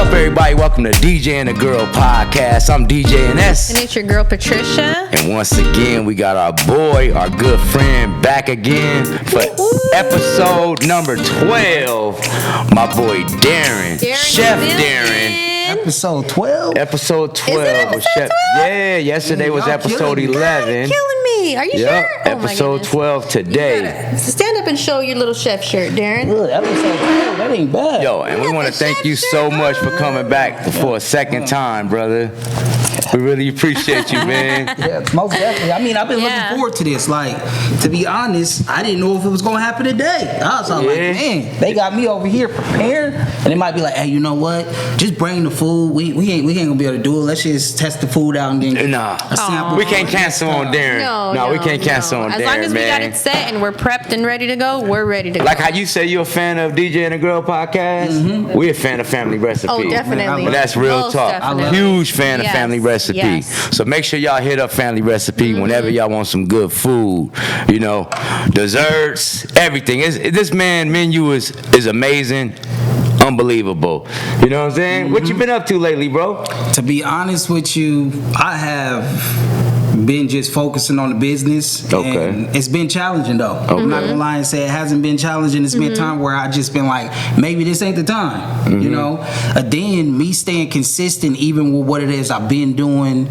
up, everybody? Welcome to DJ and the Girl podcast. I'm DJ and S. And it's your girl, Patricia. And once again, we got our boy, our good friend, back again for episode number 12. My boy, Darren. Chef Darren. Episode 12? Episode 12 with Chef. 12? Yeah, yesterday was episode 11. Killing me. Are you sure? Episode 12 today. Stand up and show your little chef shirt, Darren. Good, episode 12, that ain't bad. Yo, and we want to thank you so much for coming back for a second time, brother. We really appreciate you, man. Yeah, most definitely. I mean, I've been looking forward to this. Like, to be honest, I didn't know if it was going to happen today. I was like, man, they got me over here prepared. And they might be like, hey, you know what? Just bring the food. We ain't going to be able to do it. Let's just test the food out and then get a sample. We can't cancel on Darren. No, we can't cancel on Darren, man. As long as we got it set and we're prepped and ready to go, we're ready to go. Like how you say you're a fan of DJ and the Girl podcast, we're a fan of Family Recipe. Oh, definitely. But that's real talk. Huge fan of Family Recipe. Yes. So make sure y'all hit up Family Recipe whenever y'all want some good food. You know, desserts, everything. This man menu is amazing. Unbelievable. You know what I'm saying? What you been up to lately, bro? To be honest with you, I have been just focusing on the business. Okay. And it's been challenging though. Okay. I'm not gonna lie and say it hasn't been challenging. It's been time where I just been like, maybe this ain't the time. You know? Then me staying consistent even with what it is I've been doing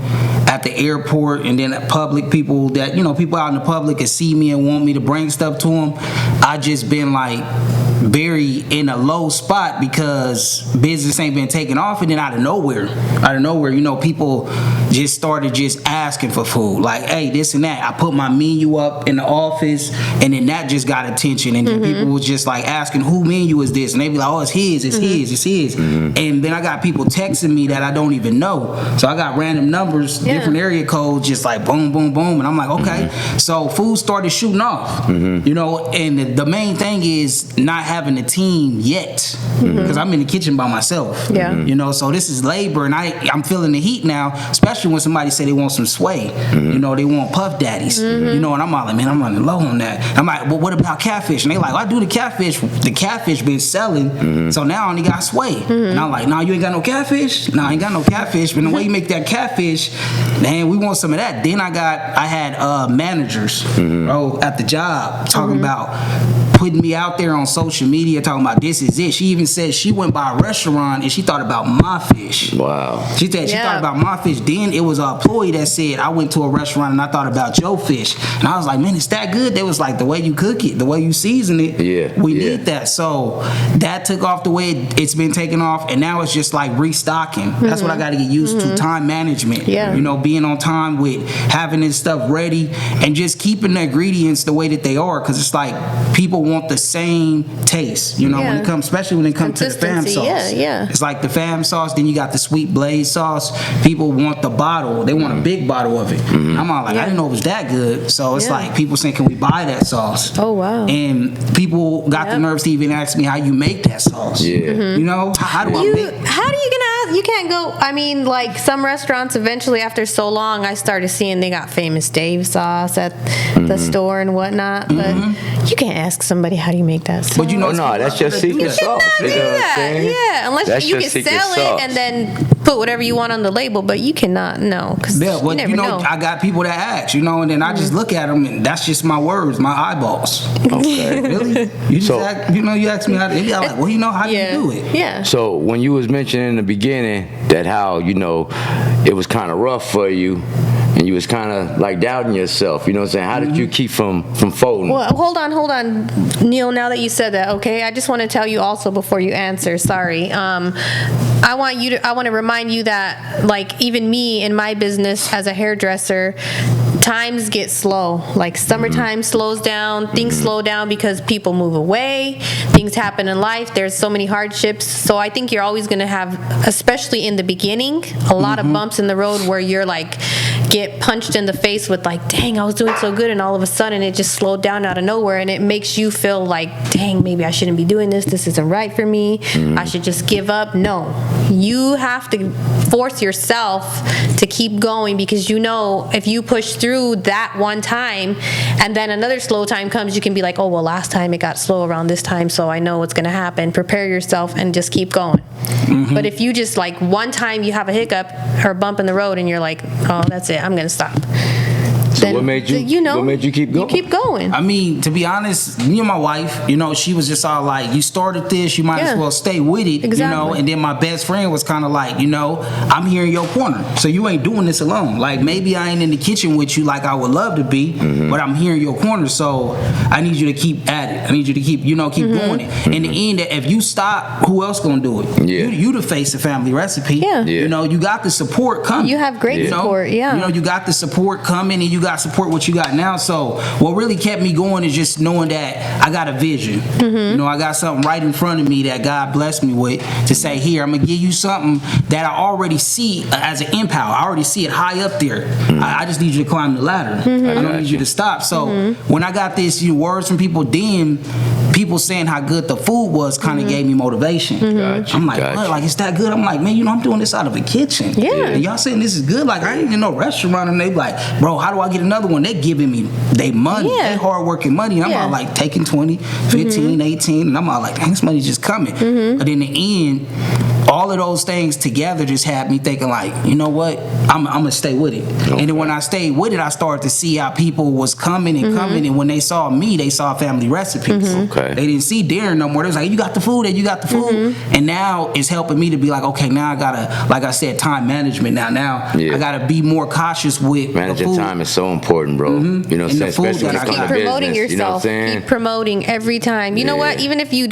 at the airport and then at public, people that, you know, people out in the public can see me and want me to bring stuff to them. I just been like very in a low spot because business ain't been taking off, and then out of nowhere, you know, people just started just asking for food, like, hey, this and that. I put my menu up in the office, and then that just got attention, and then people was just like asking, who menu is this? And they be like, oh, it's his. And then I got people texting me that I don't even know, so I got random numbers, different area codes, just like boom, boom, boom, and I'm like, okay. So food started shooting off, you know, and the main thing is not having a team yet, because I'm in the kitchen by myself. You know, so this is labor, and I'm feeling the heat now, especially when somebody say they want some sway. You know, they want puff daddies. You know, and I'm all like, man, I'm running low on that. I'm like, well, what about catfish? And they like, well, I do the catfish. The catfish been selling, so now I only got sway. And I'm like, nah, you ain't got no catfish? Nah, I ain't got no catfish. But the way you make that catfish, man, we want some of that. Then I had managers, bro, at the job talking about putting me out there on social media, talking about this is it. She even said she went by a restaurant and she thought about my fish. Wow. She said she thought about my fish. Then it was an employee that said, I went to a restaurant and I thought about your fish. And I was like, man, it's that good? They was like, the way you cook it, the way you season it, we need that. So that took off the way it's been taking off, and now it's just like restocking. That's what I got to get used to, time management. You know, being on time with having this stuff ready and just keeping the ingredients the way that they are, because it's like people want the same taste, you know, when it comes, especially when it comes to the fam sauce. It's like the fam sauce, then you got the sweet blaze sauce. People want the bottle, they want a big bottle of it. I'm all like, I didn't know it was that good. So it's like people saying, can we buy that sauce? Oh wow. And people got the nerves to even ask me how you make that sauce. You know, how do I make? How do you gonna ask? You can't go. I mean, like some restaurants eventually after so long, I started seeing they got Famous Dave sauce at the store and whatnot, but you can't ask somebody how do you make that sauce. But you know, no, that's your secret sauce. You cannot do that. Unless you can sell it and then put whatever you want on the label, but you cannot because you never know. I got people that ask, you know, and then I just look at them, and that's just my words, my eyeballs. Okay. Really? You just ask, you know, you ask me how to, they be like, well, you know, how do you do it? Yeah. So when you was mentioning in the beginning that how, you know, it was kind of rough for you, and you was kind of like doubting yourself, you know what I'm saying? How did you keep from folding? Well, hold on, Neil. Now that you said that, okay, I just want to tell you also before you answer. Sorry, I want to remind you that, like, even me in my business as a hairdresser, times get slow. Like summertime slows down, things slow down because people move away, things happen in life, there's so many hardships. So I think you're always going to have, especially in the beginning, a lot of bumps in the road where you're like get punched in the face with like, dang, I was doing so good, and all of a sudden it just slowed down out of nowhere, and it makes you feel like, dang, maybe I shouldn't be doing this isn't right for me, I should just give up. No, You have to force yourself to keep going, because you know if you push through that one time and then another slow time comes, you can be like, oh, well, last time it got slow around this time, so I know what's going to happen. Prepare yourself and just keep going. But if you just like one time you have a hiccup or a bump in the road and you're like, oh, that's it, I'm going to stop. So what made you? What made you keep going? You keep going. I mean, to be honest, me and my wife, she was just all like, you started this, you might as well stay with it, Exactly. And then my best friend was kind of like, I'm here in your corner, so you ain't doing this alone. Like, maybe I ain't in the kitchen with you like I would love to be, but I'm here in your corner, so I need you to keep at it. I need you to keep, keep doing it. In the end, if you stop, who else gonna do it? Yeah. You the face of Family Recipe. Yeah. You got the support coming. You have great support, You got the support coming, and you got support what you got now. So what really kept me going is just knowing that I got a vision. I got something right in front of me that God blessed me with to say, here, I'm gonna give you something that I already see as an empower. I already see it high up there. I just need you to climb the ladder. I don't need you to stop. So when I got this words from people, then people saying how good the food was kind of gave me motivation. I'm like, what? Like, it's that good? I'm like, man, I'm doing this out of a kitchen. And y'all saying this is good? Like, I ain't in no restaurant. And they be like, bro, how do I get another one? They giving me they money, they hard working money. And I'm all like taking 20, 15, 18, and I'm all like, dang, this money's just coming. But in the end, all of those things together just had me thinking like, you know what, I'm gonna stay with it. And then when I stayed with it, I started to see how people was coming and coming, and when they saw me, they saw Family Recipes. Okay. They didn't see Darren no more. They was like, you got the food, and you got the food. And now it's helping me to be like, okay, now I gotta, like I said, time management. Now I gotta be more cautious with managing the food. time is so important, bro. You know what I'm saying? Especially when it comes to promoting business. yourself. Keep promoting every time. You know what? Even if you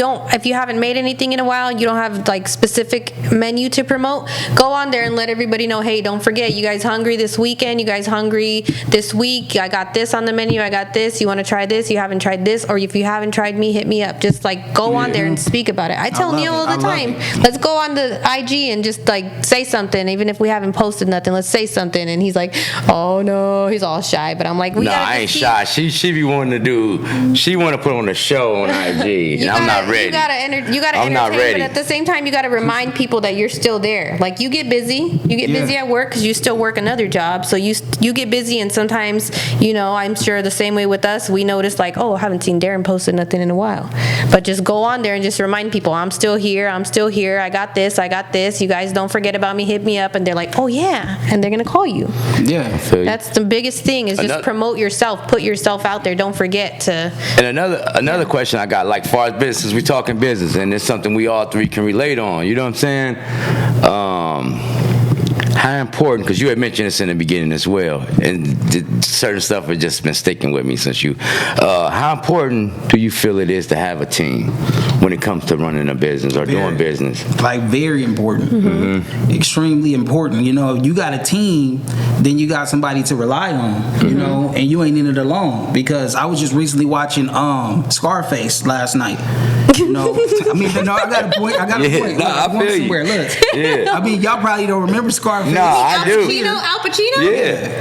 haven't made anything in a while, you don't have like specific menu to promote, go on there and let everybody know, hey, don't forget, you guys hungry this weekend? You guys hungry this week? I got this on the menu. I got this. You want to try this? You haven't tried this? Or if you haven't tried me, hit me up. Just like go on there and speak about it. I tell Neil all the time, let's go on the IG and just like say something, even if we haven't posted nothing. Let's say something. And he's like, oh no, he's all shy. But I'm like, I ain't shy. She be wanting to do. She want to put on a show on IG. And I'm not ready. You gotta entertain, but at the same time, you gotta remind people that you're still there. Like, you get busy. You get busy at work because you still work another job. So you get busy, and sometimes, I'm sure the same way with us, we notice like, oh, I haven't seen Darren posted nothing in a while. But just go on there and just remind people, I'm still here. I got this. You guys don't forget about me. Hit me up. And they're like, oh yeah, and they're gonna call you. Yeah. That's the biggest thing, is just promote yourself. Put yourself out there. Don't forget to. And another question I got, like, far as business, we talking business, and it's something we all three can relate on. You know what I'm saying? How important, because you had mentioned this in the beginning as well, and certain stuff has just been sticking with me since you. How important do you feel it is to have a team when it comes to running a business or doing business? Like, very important. Extremely important. If you got a team, then you got somebody to rely on, and you ain't in it alone. Because I was just recently watching Scarface last night. I got a point. I feel you. Look, I mean, y'all probably don't remember Scarface. No, I do. Al Pacino?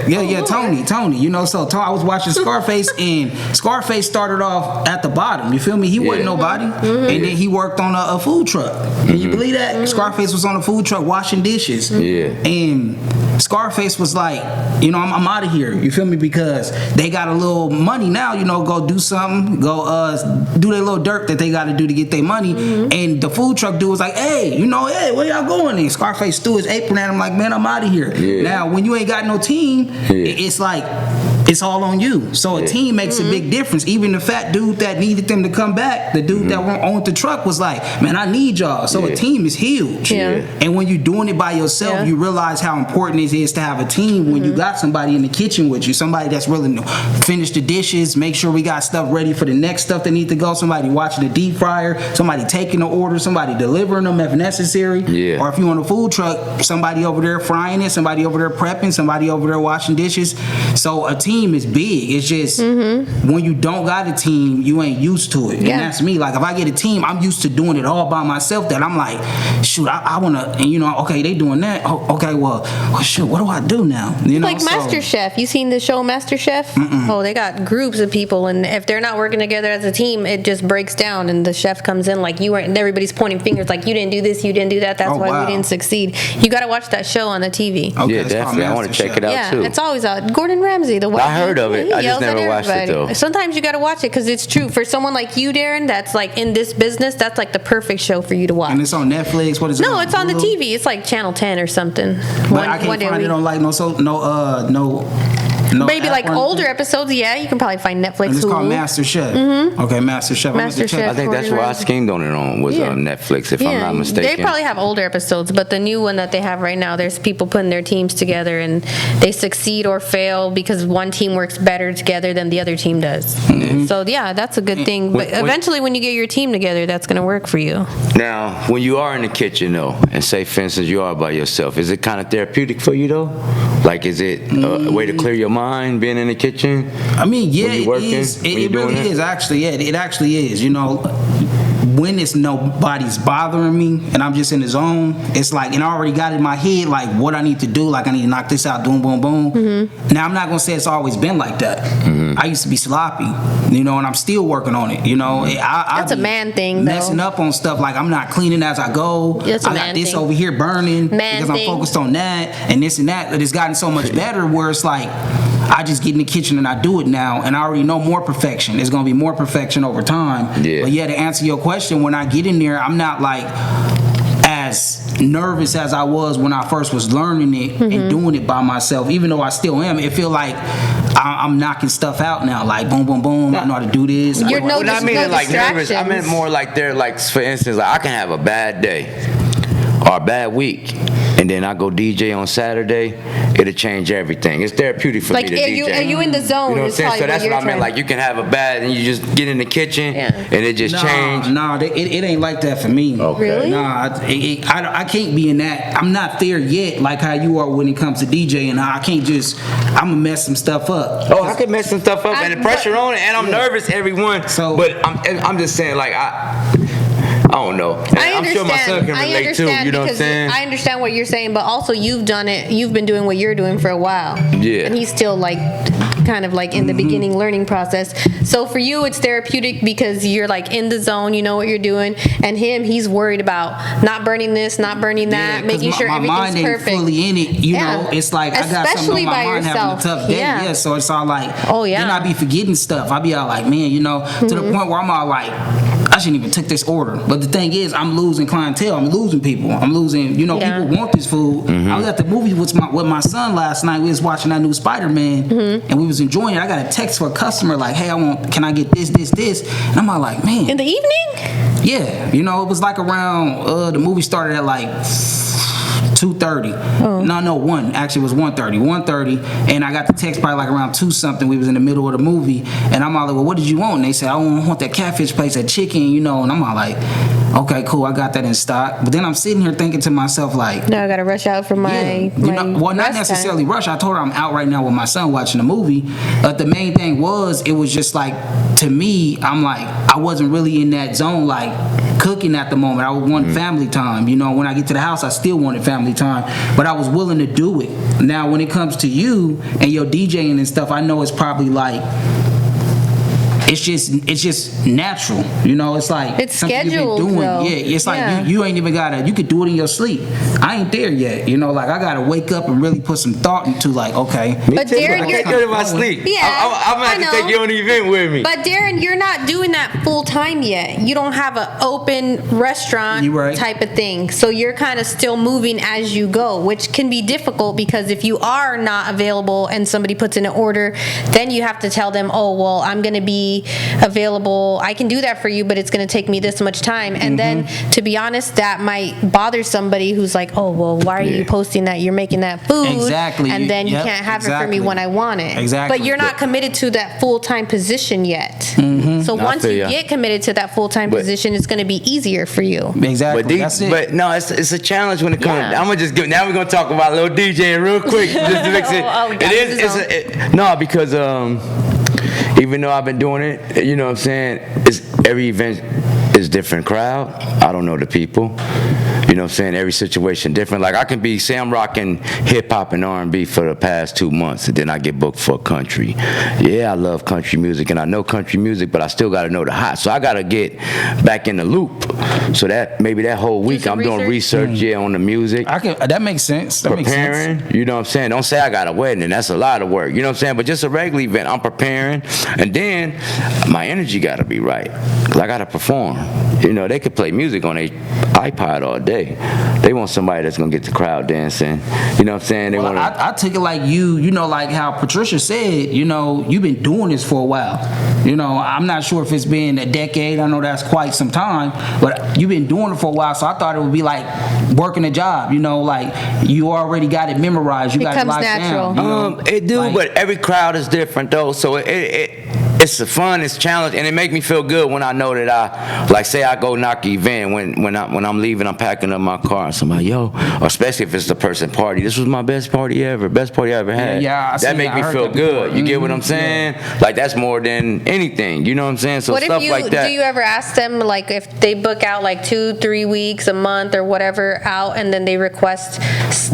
Yeah, Tony. I was watching Scarface, and Scarface started off at the bottom. You feel me? He wasn't nobody, and then he worked on a food truck. Can you believe that? Scarface was on a food truck washing dishes. And Scarface was like, I'm out of here. You feel me? Because they got a little money now. Go do something. Go do their little dirt that they got to do to get their money. And the food truck dude was like, hey, where y'all going? And Scarface threw his apron at him like, man, I'm out of here. Now, when you ain't got no team, it's like, it's all on you. So a team makes a big difference. Even the fat dude that needed them to come back, the dude that owned the truck was like, man, I need y'all. So a team is huge. And when you're doing it by yourself, you realize how important it is to have a team when you got somebody in the kitchen with you, somebody that's willing to finish the dishes, make sure we got stuff ready for the next stuff that need to go, somebody watching the deep fryer, somebody taking the order, somebody delivering them if necessary. Or if you on a food truck, somebody over there frying it, somebody over there prepping, somebody over there washing dishes. So a team team is big. It's just when you don't got a team, you ain't used to it. Yeah. And that's me. Like if I get a team, I'm used to doing it all by myself. That I'm like, shoot, I wanna, and okay, they doing that. Oh, okay, well, shoot, what do I do now? Like MasterChef. You seen the show MasterChef? Oh, they got groups of people, and if they're not working together as a team, it just breaks down, and the chef comes in like you weren't. And everybody's pointing fingers like you didn't do this, you didn't do that. That's why we didn't succeed. You got to watch that show on the TV. Okay, yeah, definitely. I want to check it out too. Yeah, it's always out. Gordon Ramsay, the white. I heard of it. I just never watched it though. Sometimes you got to watch it because it's true. For someone like you, Darren, that's like in this business, that's like the perfect show for you to watch. And it's on Netflix. What is it? No, it's on the TV. It's like Channel 10 or something. But I can't find it on like no. Maybe like older episodes, yeah, you can probably find Netflix. And it's called MasterChef. Okay, MasterChef. MasterChef. I think that's where I schemed on was on Netflix, if I'm not mistaken. They probably have older episodes, but the new one that they have right now, there's people putting their teams together and they succeed or fail because one team works better together than the other team does. So yeah, that's a good thing. But eventually, when you get your team together, that's going to work for you. Now, when you are in the kitchen though, and say for instance you are by yourself, is it kind of therapeutic for you though? Like, is it a way to clear your mind being in the kitchen? I mean, yeah, it is. It really is actually. Yeah, it actually is. When it's nobody's bothering me and I'm just in the zone, it's like, and I already got in my head like what I need to do. Like I need to knock this out, boom, boom, boom. Now I'm not gonna say it's always been like that. I used to be sloppy, and I'm still working on it. That's a man thing, messing though. up on stuff like I'm not cleaning as I go. That's a I got man this thing. over here burning because thing. I'm focused on that and this and that. But it's gotten so much better where it's like I just get in the kitchen and I do it now, and I already know more perfection. It's gonna be more perfection over time. Yeah. But yeah, to answer your question, when I get in there, I'm not like as nervous as I was when I first was learning it and doing it by myself. Even though I still am, it feel like I'm knocking stuff out now. Like boom, boom, boom. I know how to do this. You're no When I mean no like nervous, I meant distractions. more like they're like, for instance, like I can have a bad day or a bad week, and then I go DJ on Saturday, it'll change everything. It's therapeutic for Like, me to DJ. are you in the zone? You know what I'm is saying? probably So that's you're what I meant. trying- Like you can have a bad, and you just get in the kitchen, Yeah. and it just change. Nah, it ain't like that for me. Okay. Really? Nah, I can't be in that. I'm not there yet, like how you are when it comes to DJing. I can't just. I'm gonna mess some stuff up. Oh, I could mess some stuff up, and the pressure on it, and I'm nervous, everyone. So- but I'm just saying, like I don't know. And I I'm sure my son can I relate too. understand You know what I'm because saying? I understand what you're saying, but also you've done it. You've been doing what you're doing for a while. Yeah. And he's still like, kind of like in the beginning learning process. So for you, it's therapeutic because you're like in the zone. You know what you're doing, and he's worried about not burning this, not burning that, Yeah, 'cause making sure my everything's mind ain't perfect. fully in it. You know, it's like I got Especially something on my by mind having a yourself. tough day. Yeah. Yeah, so it's all like, Oh, yeah. Then I be forgetting stuff. I be all like, man, to the point where I'm all like, I shouldn't even took this order. But the thing is, I'm losing clientele. I'm losing people. I'm losing. Yeah. People want this food. I was at the movie with my son last night. We was watching that new Spider-Man, and we was enjoying it. I got a text for a customer like, hey, can I get this, and I'm all like, man. In the evening? Yeah, it was like around the movie started at like 2:30. No, 1. Actually, it was 1:30. 1:30, and I got the text probably like around 2 something. We was in the middle of the movie, and I'm all like, well, what did you want? And they said, I want that catfish place, that chicken, and I'm all like, okay, cool, I got that in stock. But then I'm sitting here thinking to myself like, Now I gotta rush out for my. well, not rest necessarily time. rush. I told her I'm out right now with my son watching the movie. But the main thing it was just like, to me, I'm like, I wasn't really in that zone like cooking at the moment. I wanted family time. When I get to the house, I still wanted family time, but I was willing to do it. Now, when it comes to you and your DJing and stuff, I know it's probably like, it's just natural, it's like It's something you've been scheduled, doing. though. Yeah, it's like Yeah. you ain't even gotta. You could do it in your sleep. I ain't there yet, like I gotta wake up and really put some thought into like, okay. But Darren, I you're. can't do it in my sleep. Yeah, I'm gonna have I to take know. you on the event with me. But Darren, you're not doing that full time yet. You don't have an open restaurant You right. type of thing. So you're kind of still moving as you go, which can be difficult because if you are not available and somebody puts in an order, then you have to tell them, oh, well, I'm going to be be available. I can do that for you, but it's going to take me this much time. And then, to be honest, that might bother somebody who's like, oh, well, why are you posting that? You're making that food. Exactly. And then you Yep, can't have it for exactly. me when I want it. Exactly. But you're not committed to that full-time position yet. So once feel you ya. get committed to that full-time position, it's going to be easier for you. Exactly. But, That's it. but no, it's a challenge when it comes. Yeah. I'm gonna just give. Now we're gonna talk about little DJing real quick. Just to mix it. Oh, It God, is. this is No, because even though I've been doing it, you know what I'm saying. It's every event is different crowd. I don't know the people. You know what I'm saying? Every situation different. Like I can say I'm rocking hip hop and R&B for the past 2 months, and then I get booked for country. Yeah, I love country music, and I know country music, but I still got to know the hot. So I got to get back in the loop. So that maybe that whole week some I'm doing research, on the music. That makes sense. That makes sense. Preparing, you know what I'm saying? Don't say I got a wedding, and that's a lot of work. You know what I'm saying? But just a regular event, I'm preparing, and then my energy got to be right, 'cause I got to perform. You know, they could play music on their iPod all day. They want somebody that's gonna get the crowd dancing. You know what I'm saying? They Well, want. I took it like you know, like how Patricia said, you know, you've been doing this for a while. You know, I'm not sure if it's been a decade. I know that's quite some time, but you've been doing it for a while. So I thought it would be like working a job. You know, like you already got it memorized. You It got it comes locked natural. down. You know? It do, Like- but every crowd is different though. So it's a fun, it's challenge, and it make me feel good when I know that say I go knock an event when I'm leaving, I'm packing up my car, and somebody, yo, or especially if it's the person party. This was my best party I ever had. Yeah, I that seen make that. me I heard feel that before. good. You get what I'm saying? Like that's more than anything. You know what I'm saying? So What stuff if you like that. do you ever ask them, like, if they book out like 2-3 weeks, a month, or whatever out, and then they request,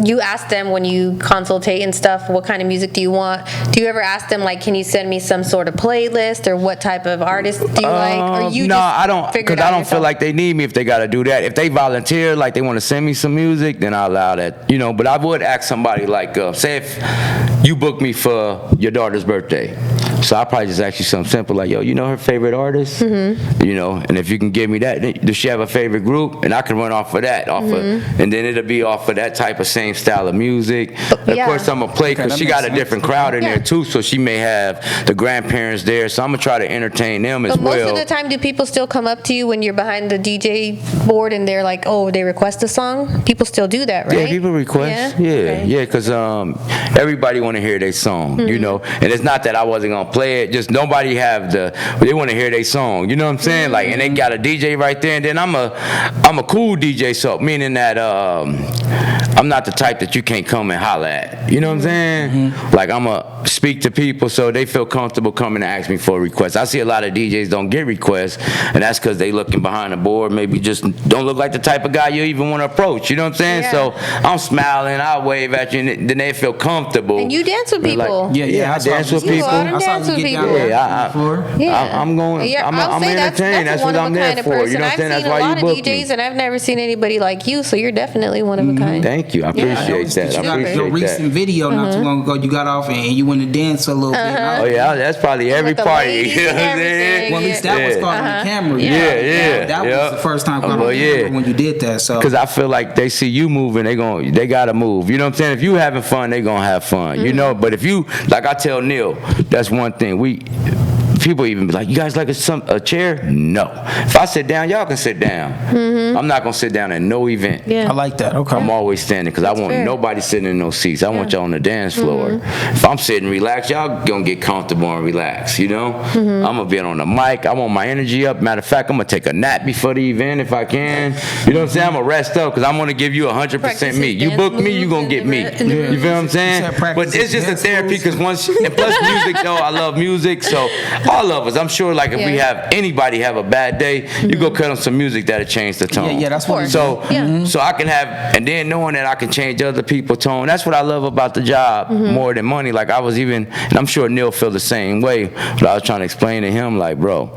you ask them when you consultate and stuff, what kind of music do you want? Do you ever ask them, like, can you send me some sort of playlist, or what type of artist do you like? Or you no, just I don't, figure it because out I don't feel yourself? like they need me if they got to do that. If they volunteer, like they want to send me some music, then I allow that. You know, but I would ask somebody like, say if you book me for your daughter's birthday. So I probably just ask you something simple like, yo, you know her favorite artist? You know, and if you can give me that, does she have a favorite group? And I can run off of that, and then it'll be off of that type of same style of music. And Yeah. of course, I'm going to play because that she makes got a sense. different crowd in Yeah. there too, so she may have the grandparents there. So I'm going to try to entertain them as But well. most of the time, do people still come up to you when you're behind the DJ board and they're like, oh, they request a song? People still do that, right? Yeah, people request. Yeah, Okay. yeah, because everybody want to hear their song, you know. And it's not that I wasn't gonna play it. Just nobody have they want to hear their song. You know what I'm saying? Like, and they got a DJ right there. And then I'm a cool DJ, so meaning that I'm not the type that you can't come and holler at. You know what I'm saying? Like I'ma speak to people so they feel comfortable coming and ask me for a request. I see a lot of DJs don't get requests, and that's because they looking behind the board, maybe just don't look like the type of guy you even want to approach. You know what I'm saying? Yeah. So I'm smiling, I wave at you, and then they feel comfortable. And you dance with Like, people. I dance with people. You dance with people. I'm going. Yeah, I'm I'll say entertained. That's what I'm there for. You know what I'm saying? That's I've seen a why lot you of booked DJs, me. and I've never seen anybody like you, so you're definitely one of a kind. Thank you. I appreciate that. I Your appreciate recent that. video not too long ago, you got off and you went to dance a little bit. Oh yeah, that's probably every With the party. ladies You know and what I'm saying? everything. Well, at least that was Yeah. caught on the camera. Yeah. That was the first time caught on Well, the yeah. camera when you did that. So Because I feel like they see you moving, they gotta move. You know what I'm saying? If you having fun, they gonna have fun. You know. But if you, like I tell Neil, that's one thing. People even be like, you guys like a chair? No. If I sit down, y'all can sit down. I'm not gonna sit down at no event. Yeah. I like that. Okay. I'm always standing because I want fair. nobody sitting in no seats. I want y'all on the dance floor. If I'm sitting relaxed, y'all gonna get comfortable and relax, you know? I'm gonna be on the mic. I want my energy up. Matter of fact, I'm gonna take a nap before the event if I can. You know what I'm saying? I'm gonna rest up because I'm gonna give you 100% Practice me. his You dance book me, you moves gonna in get the me. re- in the You feel what I'm saying? said practice But it's just a his therapy dance because and plus music though, I love music. So all of us, I'm sure like if we Yeah. have anybody have a bad day, you go cut on some music that'll change the tone. Yeah, that's what. So, Yeah. so I can have, and then knowing that I can change other people's tone. That's what I love about the job more than money. Like I was even, and I'm sure Neil feel the same way. But I was trying to explain to him, like, bro,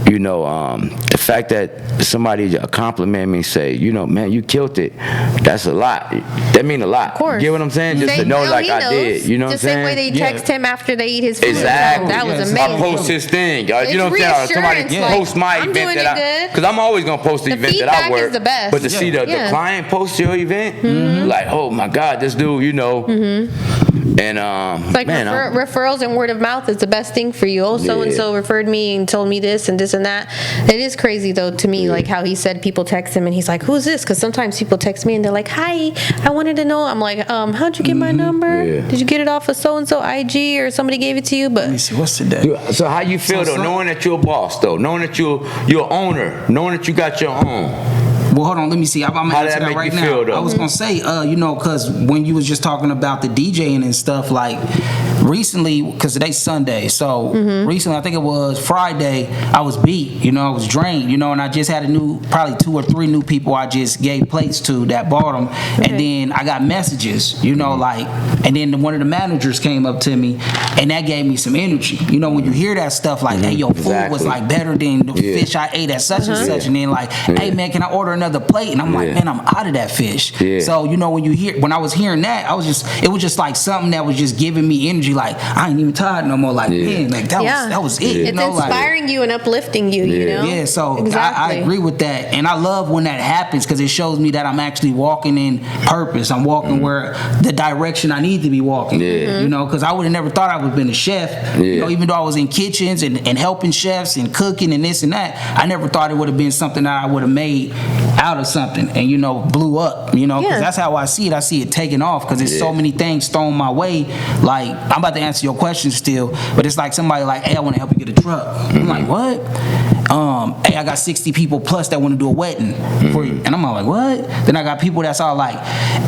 you know, the fact that somebody compliment me, say, you know, man, you killed it. That's a lot. That mean a lot. Of course. You get what I'm saying? Just to know, like he I knows. did. You know what I'm The same saying? way they Yeah. text him after they eat his food. Exactly. That was Yes. amazing. I post his thing. You It's know what I'm saying? Or somebody reassurance, like, post my I'm event doing that it good. because I'm always gonna post the The event that I feedback work. is the best. But to see the Yeah. client post your event, like, oh my God, this dude, you know. And Like man, referrals and word of mouth is the best thing for you. Oh, so and so referred me and told me this and this and that. It is crazy though to me, like how he said people text him and he's like, "Who's this?" Because sometimes people text me and they're like, "Hi, I wanted to know." I'm like, "How'd you get my number? Yeah. Did you get it off of so and so IG or somebody gave it to you?" Let me But see, what's today? so how you feel though, knowing that you're a boss though, knowing that you're an owner, knowing that you got your own. Well, hold on. Let me see. I'm How answer did that that make right you now. feel, though? I was gonna say, because when you was just talking about the DJing and stuff, like recently, because today's Sunday, so recently, I think it was Friday, I was beat. I was drained. And I just had probably 2 or 3 new people I just gave plates to that bought them, and then I got messages. And then one of the managers came up to me, and that gave me some energy. When you hear that stuff, like, hey, your food was like better than the fish I ate at such and such, and then like, hey man, can I order another plate? And I'm like, man, I'm out of that fish. So when I was hearing that, it was just like something that was just giving me energy. Like I ain't even tired no more. Like man, like that was it. It's inspiring you and uplifting you. Yeah. So exactly. I agree with that, and I love when that happens because it shows me that I'm actually walking in purpose. I'm walking where the direction I need to be walking. Because I would have never thought I would have been a chef. Even though I was in kitchens and helping chefs and cooking and this and that, I never thought it would have been something that I would have made out of something and blew up, because that's how I see it. I see it taking off because there's so many things thrown my way. Like I'm about to answer your question still, but it's like somebody like, hey, I want to help you get a truck. I'm like, what? Hey, I got 60 people plus that want to do a wedding for you, and I'm all like, what? Then I got people that's all like,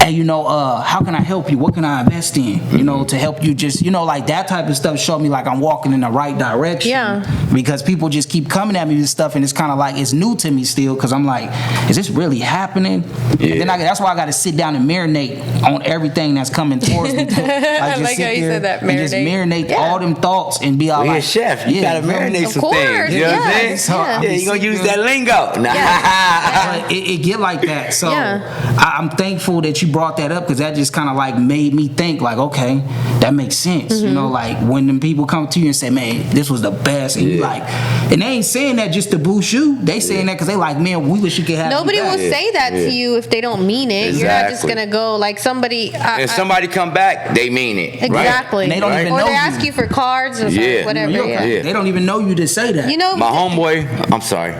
hey, how can I help you? What can I invest in? To help you just, like that type of stuff show me like I'm walking in the right direction. Yeah. Because people just keep coming at me with stuff, and it's kind of like it's new to me still because I'm like, is this really happening? And then that's why I got to sit down and marinate on everything that's coming towards me. I like how you said that, and just marinate all them thoughts and be all You're like, a chef. You gotta marinate some things. You know what I'm saying? You're gonna use that lingo. But it get like that. So I'm thankful that you brought that up because that just kind of like made me think like, okay, that makes sense. Like when them people come to you and say, man, this was the best, and you like, and they ain't saying that just to boost you. They saying that because they like, man, we wish you could have. Nobody will say that to you if they don't mean it. Exactly. You're not just gonna go like somebody. If somebody come back, they mean it. Exactly. Right? And they don't even or know they you. ask you for cards or whatever. They don't even know you to say that. My homeboy, I'm sorry.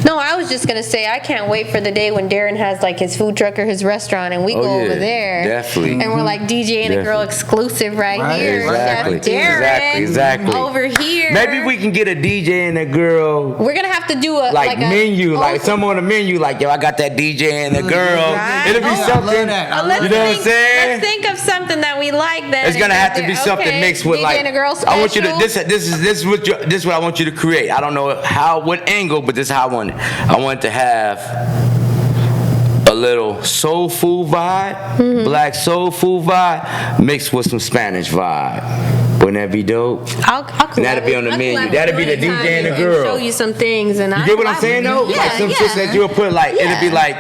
No, I was just gonna say I can't wait for the day when Darren has like his food truck or his restaurant and we go over there. Definitely. And we're like DJ and a girl exclusive right here. Exactly. Chef Darren Exactly. over here. Maybe we can get a DJ and a girl. We're gonna have to do a menu, like some on the menu, like yo, I got that DJ and the girl. Right. It'll be something. I love that. You know what I'm saying? Let's think of something that we like. Then It's gonna have to be something mixed with DJ like. and a girl special. I want you to this is what I want you to create. I don't know what angle, but this is how I want it. I want it to have a little soul food vibe, black soul food vibe, mixed with some Spanish vibe. Wouldn't that be dope? I'll that'll be on the menu. That'll be the DJ and the girl. Show you some things, and you get what I'm saying though? Yeah, like some shit that you'll put like it'll be like.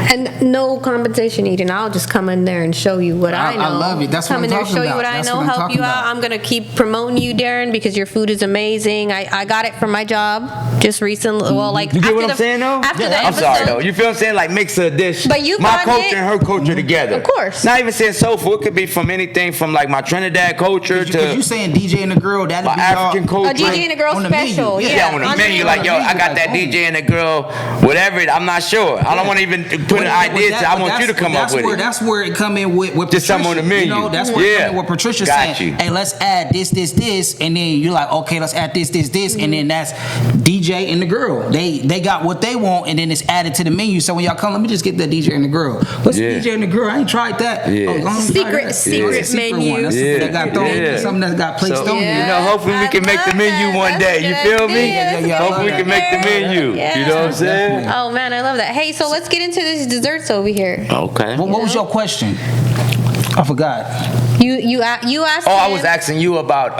And no compensation, Eden. I'll just come in there and show you what I know. I love it. That's what I'm in there, talking show you about. what I That's know, what I'm help talking you out. about. I'm gonna keep promoting you, Darren, because your food is amazing. I got it from my job just recently. Well, like You get what after I'm saying though? After the I'm episode, sorry though. You feel what I'm saying? Like mix a dish. But you my brought culture it. and her culture together. Of course. Not even saying soul food. It could be from anything from like my Trinidad culture Because to you saying DJ and the girl, that'd my be African y'all- culture. a DJ and a girl on the menu. special. Yeah, on the on menu, like yo, I got that DJ and a girl, whatever. I'm not sure. I don't want to even put an idea to. I want you to come up with it. That's where it come in with Patricia. Just something on the menu. That's where it come in with Patricia Got saying, you. hey, let's add this, and then you're like, okay, let's add this, and then that's DJ and the girl. They got what they want, and then it's added to the menu. So when y'all come, let me just get that DJ and the girl. What's the DJ and the girl? I ain't tried that. Yeah. Oh, go on, try that. Secret It's a menu. one. That's that got thrown. Something that got placed on You you. know, hopefully we can make the menu one day. You feel me? Hopefully we can make the menu. Yeah. You know what I'm saying? Oh man, I love that. Hey, so let's get into these desserts over here. Okay. What was your question? I forgot. You asked. Oh, I him was asking you about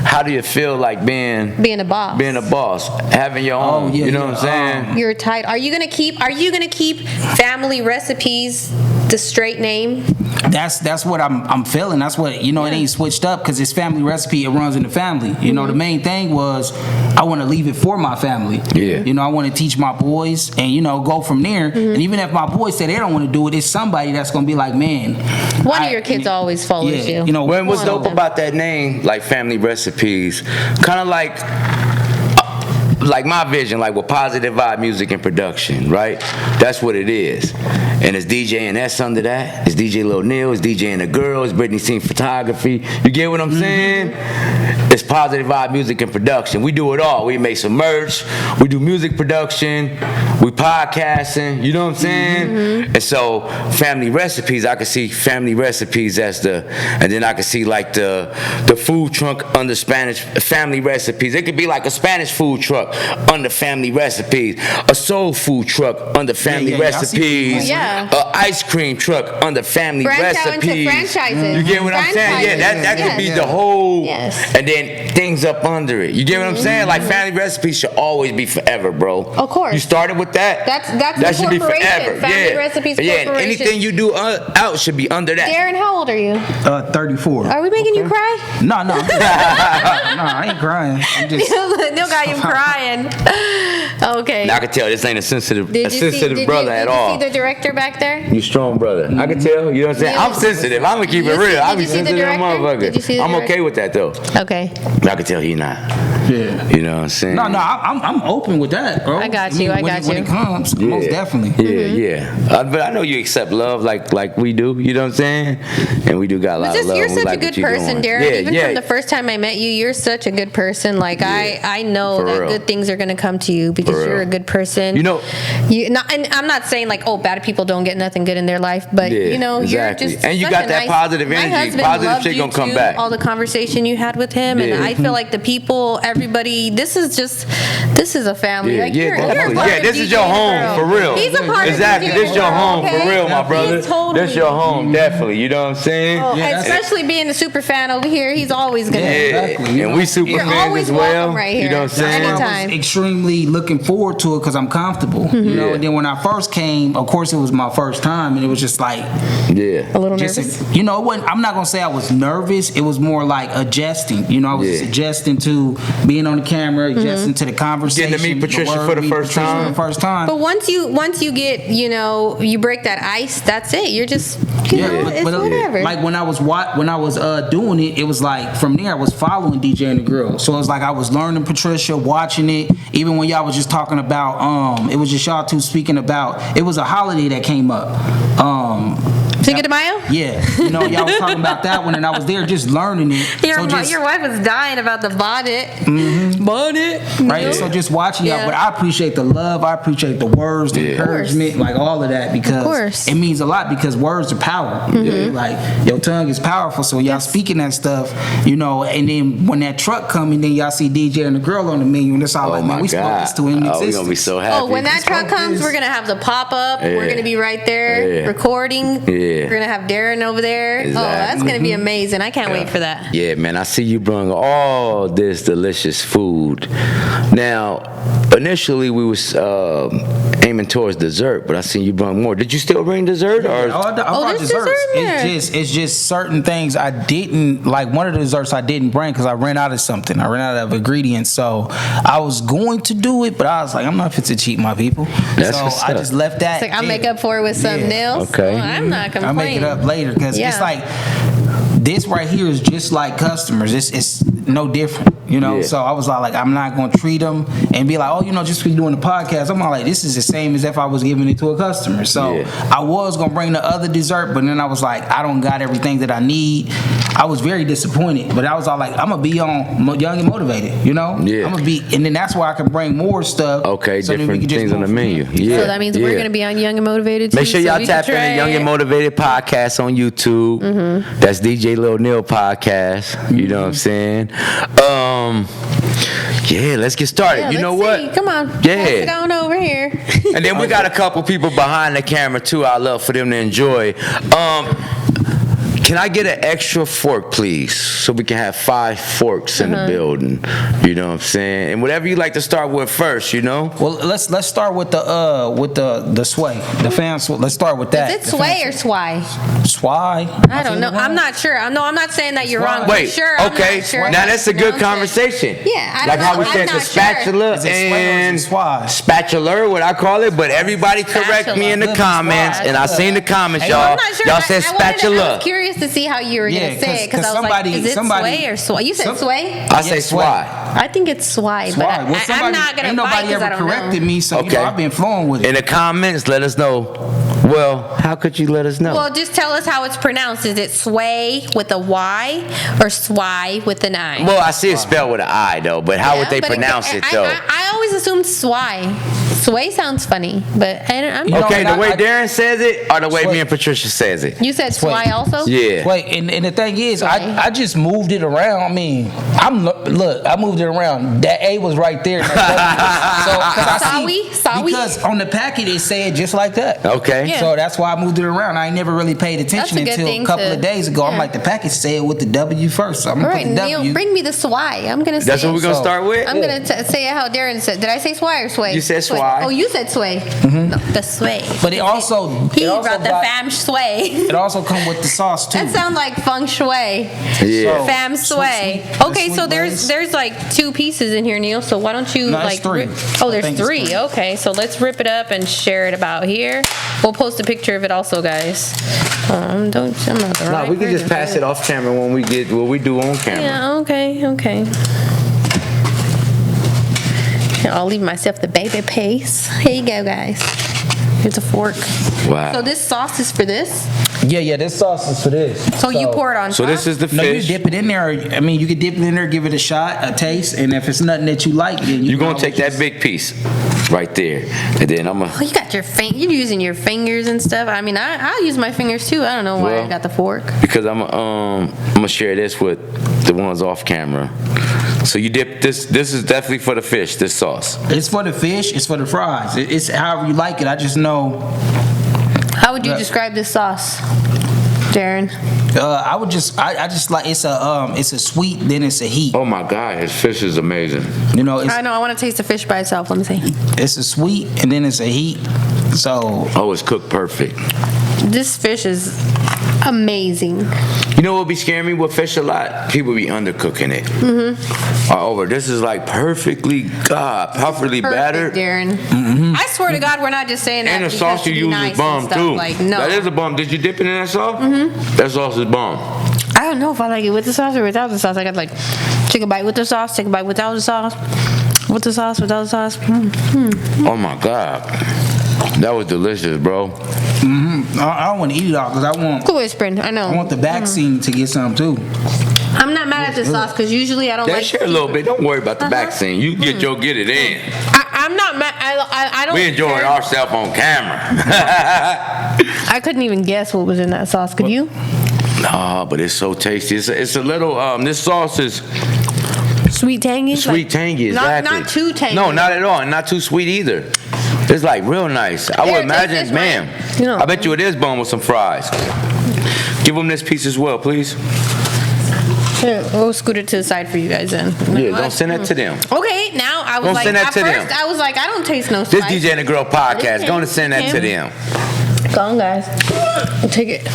how do you feel like being a boss. being a boss, having your own. yeah, you know what I'm saying? You're tight. Are you gonna keep family recipes the straight name? That's what I'm feeling. That's what, it ain't switched up because it's family recipe. It runs in the family. The main thing was I want to leave it for my family. Yeah. I want to teach my boys and, go from there. And even if my boys say they don't want to do it, it's somebody that's going to be like, man. One of your kids always follows you. When what's dope about that name, like Family Recipes, kind of like my vision, like with Positive Vibe Music and Production, right? That's what it is. And it's DJ and S under that. It's DJ Lil Neil. It's DJ and the Girl. It's Brittany Scene Photography. You get what I'm saying? It's Positive Vibe Music and Production. We do it all. We make some merch. We do music production. We podcasting. You know what I'm saying? And so Family Recipes, I can see Family Recipes as and then I can see like the food truck under Spanish Family Recipes. It could be like a Spanish food truck under Family Recipes, a soul food truck under Family Recipes, a ice cream truck under Family Recipes. Out into franchises. You get what I'm saying? Yeah, that could be the whole, and then things up under it. You get what I'm saying? Like Family Recipes should always be forever, bro. Of course. You started with that. That should be forever. Family Recipes Corporation. Yeah, anything you do out should be under that. Darren, how old are you? 34. Are we making you cry? No. No, I ain't crying. I'm just. No got you crying. Okay. Now I can tell this ain't a sensitive brother at Did all. you see the director back there? You strong brother. I can tell. You know what I'm saying? I'm sensitive. I'm gonna keep it real. I'm sensitive, motherfucker. Did you see the I'm director? okay with that though. Okay. I can tell he not. Yeah. You know what I'm saying? No, I'm open with that, bro. I got you. When it comes, most definitely. Yeah. But I know you accept love like we do. You know what I'm saying? And we do got a lot of love. You're such a good person, Darren. Even from the Yeah. first time I met you, you're such a good person. Like I know For that real. good things are gonna come to you because For you're real. a good person. And I'm not saying like, oh, bad people don't get nothing good in their life, but exactly. you're just and you such got a that nice, positive my energy. husband Positive loved shit you gonna come too, back. all the conversation you had with him, and I feel like the people, everybody, this is a family. Like you're definitely. part of This is your DJ home World. for real. He's a part exactly. of DJ This is your World, home okay? for real, my brother. He's totally. This your home, definitely. You know what I'm saying? Oh, especially being a super fan over here, he's always gonna. Exactly. And we super You're fans always as well. welcome right here. You know what I'm saying? Anytime. I was extremely looking forward to it because I'm comfortable. And then when I first came, of course, it was my first time, and it was just like, a little nervous. it wasn't. I'm not gonna say I was nervous. It was more like adjusting. I was adjusting to being on the camera, adjusting to the conversation. Getting to meet Patricia for the first time. But once you get, you break that ice, that's it. You're just, it's whatever. Like when I was doing it, it was like from there I was following DJ and the Girl. So it was like I was learning Patricia, watching it. Even when y'all was just talking about, it was just y'all two speaking about. It was a holiday that came up. Cinco de Mayo? Yeah, y'all was talking about that one, and I was there just learning it. Your wife was dying about the bonnet. Bonnet. Right, so just watching y'all, but I appreciate the love, I appreciate the words, the encouragement, like all of that, because it means a lot, because words are power. Like your tongue is powerful, so y'all speaking that stuff, and then when that truck come and then y'all see DJ and the Girl on the menu, and it's all like, man, we spoke this to in existence. We're gonna be so happy. When that truck comes, we're gonna have the pop-up, we're gonna be right there recording. We're gonna have Darren over there. Exactly. Oh, that's gonna be amazing. I can't wait for that. Yeah, man, I see you bring all this delicious food. Now, initially we was aiming towards dessert, but I seen you bring more. Did you still bring dessert? Or? I brought desserts. It's just certain things I didn't like. One of the desserts I didn't bring because I ran out of something. I ran out of ingredients, so I was going to do it, but I was like, I'm not fit to cheat my people. So I just left that. It's like I'll make up for it with something else. Okay. Well, I'm not complaining. I'll make it up later because it's like this right here is just like customers. It's no different. So I was like, I'm not gonna treat them and be like, oh, just be doing the podcast. I'm like, this is the same as if I was giving it to a customer. So I was gonna bring the other dessert, but then I was like, I don't got everything that I need. I was very disappointed, but I was all like, I'm gonna be on Young and Motivated. I'm gonna be, and then that's why I can bring more stuff. Okay, so different things on the menu. Yeah. So that means we're gonna be on Young and Motivated too. Make sure y'all tap into Young and Motivated podcast on YouTube. That's DJ Lil Neil podcast. You know what I'm saying? Yeah, let's get started. You know what? Come on. Yeah. Pass it on over here. And then we got a couple people behind the camera too. I love for them to enjoy. Can I get an extra fork, please? So we can have 5 forks in the building. You know what I'm saying? And whatever you like to start with first, you know? Well, let's start with the sway, the fan sway. Let's start with that. Is it sway or sway? Sway. I don't know. I'm not sure. No, I'm not saying that you're wrong. Wait, Sure, okay. I'm not sure. Now that's a good No, conversation. Yeah, I like don't how know. we I'm said the not spatula Is it sway or is and it sway? spatula, what I call it. But everybody correct me in the Spatula. comments, and I seen the comments, Hey, y'all. I'm not sure. Y'all said I spatula. was curious to see how you were Yeah, gonna say it because 'cause I was like, is it somebody- sway or sway? You said sway. I say Yeah, sway. sway. I think it's sway, but Sway. Well, I'm not gonna ain't fight nobody because I ever don't corrected know. me, so you know, Okay. I've been flowing with it. In the comments, let us know. Well, how could you let us know? Well, just tell us how it's pronounced. Is it sway with a Y or sway with an I? Well, I see it spelled with an I though, but how would they but pronounce it though? I always assumed sway. Sway sounds funny, but I'm You know, Okay, and the way I- Darren says it, or the way Sway. me and Patricia says it. You said sway also? Yeah. Wait, and the thing is, Sway. I just moved it around. I mean, I moved it around. That A was right there. So, 'cause I see, Sawi? because on the packet it said just like that. Okay. Yeah. So that's why I moved it around. I ain't never really paid attention That's a good until thing a couple to- of days ago. I'm yeah. like, the packet said with the W first, so I'm All gonna right, put the Neil, W. bring me the sway. I'm gonna say That's what it. we're gonna So- start with. I'm gonna say it how Darren said. Did I say sway or sway? You said sway. Oh, you said sway. No, the sway. But it also He it also brought the got- fam sway. It also come with the sauce too. That sounds like feng shui. Yeah. So- Fam Sweet, sway. sweet. Okay, The so sweet there's ways. like 2 pieces in here, Neil. So why don't you No, it's like? 3. Oh, I there's think it's 3. 3. Okay, so let's rip it up and share it about here. We'll post a picture of it also, guys. I'm not the No, right we can just person pass for it off camera when we get what we do on camera. Yeah, okay. I'll leave myself the baby piece. Here you go, guys. Here's a fork. Wow. So this sauce is for this? Yeah, this sauce is for this. So you pour it on So top? this is the No, you fish. dip it in there. I mean, you could dip it in there, give it a shot, a taste, and if it's nothing that you like, then You're can gonna take always that big piece right there, and then I'm Oh, gonna. you got your you're using your fingers and stuff. I mean, I'll use my fingers too. I don't know why I Well, got the fork. Because I'm gonna share this with the ones off camera. So you dip this. This is definitely for the fish. This sauce. It's for the fish. It's for the fries. It's however you like it. I just know. How would you Yeah. describe this sauce, Darren? I just like it's a sweet, then it's a heat. Oh my God, his fish is amazing. You know, it's I know. I want to taste the fish by itself. Let me see. it's a sweet, and then it's a heat. So Oh, it's cooked perfect. This fish is amazing. You know what be scaring me with fish a lot? People be undercooking it. Mm-hmm. Over. This is like perfectly Perfect, battered. Darren. I swear to God, we're not just saying that. And the because sauce to you be use nice is bomb and stuff. too. Like, no. That is a bomb. Did you dip it in that sauce? Mm-hmm. That sauce is bomb. I don't know if I like it with the sauce or without the sauce. I got like take a bite with the sauce, take a bite without the sauce, with the sauce, without the sauce. Oh my God. That was delicious, bro. I don't want to eat it all because Cool whispering. I know. I want the back scene to get some too. I'm not mad at the sauce because usually I don't That like. share a little bit. Don't worry about the back scene. You get it in. I'm not mad. I don't. We enjoying care. ourselves on camera. I couldn't even guess what was in that sauce. Could you? No, but it's so tasty. It's a little. This sauce is Sweet tangy. sweet, tangy. Exactly. Not too tangy. No, not at all. And not too sweet either. It's like real nice. I Here, would take imagine, this man. one. You know. I bet you it is bone with some fries. Give them this piece as well, please. Here, we'll scoot it to the side for you guys then. Yeah, don't send that to them. Okay, now I was Don't like, send that at to first them. I was like, I don't taste no This spice. DJ and the Girl podcast. Going to send that to them. Go on, guys. Take it.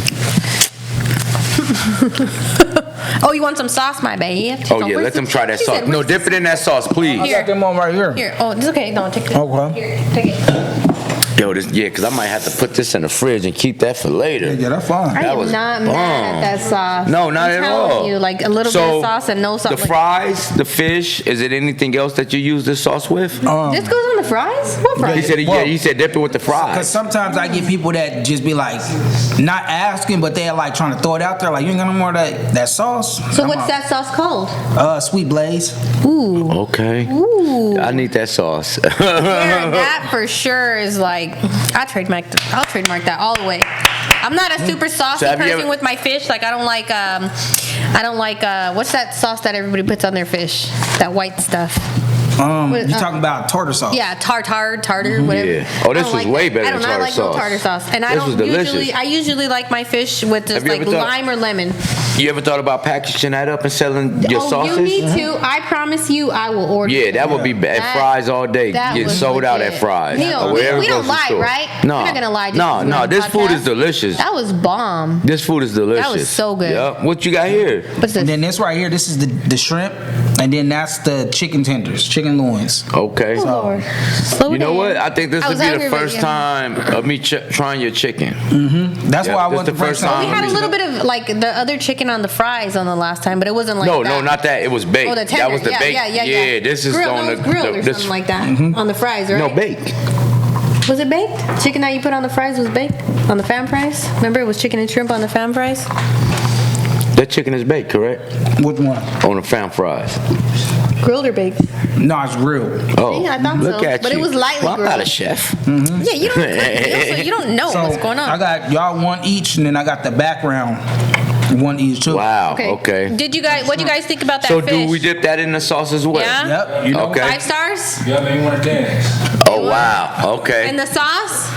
Oh, you want some sauce, my babe? Oh yeah, let them try that sauce. No, dip it in that sauce, please. I got them on right here. Here. Oh, it's okay. No, take it. Okay. Here, take it. Yo, because I might have to put this in the fridge and keep that for later. Yeah, that's fine. I That am was not bomb. mad at that sauce. No, not I'm at telling all. You, like a little bit of sauce and no sauce. The fries, the fish. Is it anything else that you use this sauce with? This goes on the fries? What fries? He said, yeah. He said dip it with the Because fries. sometimes I get people that just be like, not asking, but they're like trying to throw it out there. Like, you ain't got no more of that sauce? So what's that sauce called? Sweet Blaze. Ooh. Okay. Ooh. I need that sauce. Yeah, that for sure is like, I'll trademark that all the way. I'm not a super saucy So have you person ever- with my fish. Like I don't like what's that sauce that everybody puts on their fish? That white stuff. You talking about tartar sauce? Yeah, tartar, whatever. Yeah. Oh, this I don't was like way that. better I do than not tartar like sauce. no tartar sauce, and This was delicious. I usually like my fish with just Have you like ever thought- lime or lemon. You ever thought about packaging that up and selling your sauces? You need to. I promise you, I will order. Yeah, that would be at That- Fry's all day. that Get was sold out legit. at Fry's. Neil, or we wherever don't grocery lie, store. right? No, We're not gonna lie just No, because no. we're on This the food is podcast. delicious. That was bomb. This food is delicious. That was so good. Yep. What you got here? What's And this? then this right here, this is the shrimp, and then that's the chicken tenders, chicken loins. Okay. Oh, Lord. Slow You know down. what? I think this I would was be the hungry, but first yeah. time of me trying your chicken. That's Yeah, why I this want the the first first time. We had a little bit of like the other chicken on the fries on the last time, but it wasn't like No, that. no, not that. It was baked. Oh, the tender. That was the yeah, baked. yeah. This is grilled, on no, the grilled or this, something like that on the fries, right? No, baked. Was it baked? Chicken that you put on the fries was baked on the fam fries. Remember, it was chicken and shrimp on the fam fries. That chicken is baked, correct? Which one? On the fam fries. Grilled or baked? No, it's grilled. Oh, Yeah, I thought look so. at But you. it was lightly well, I'm not a grilled. chef. Yeah, you don't. So you don't know So what's going on. I got y'all one each, and then I got the background one each too. Wow. Okay. Did you guys? What do you guys think about that So fish? do we dip that in the sauce as well? Yeah. Yep. You know. Okay. 5 stars Yeah, man, you want to dance? Oh wow. Okay. in the sauce.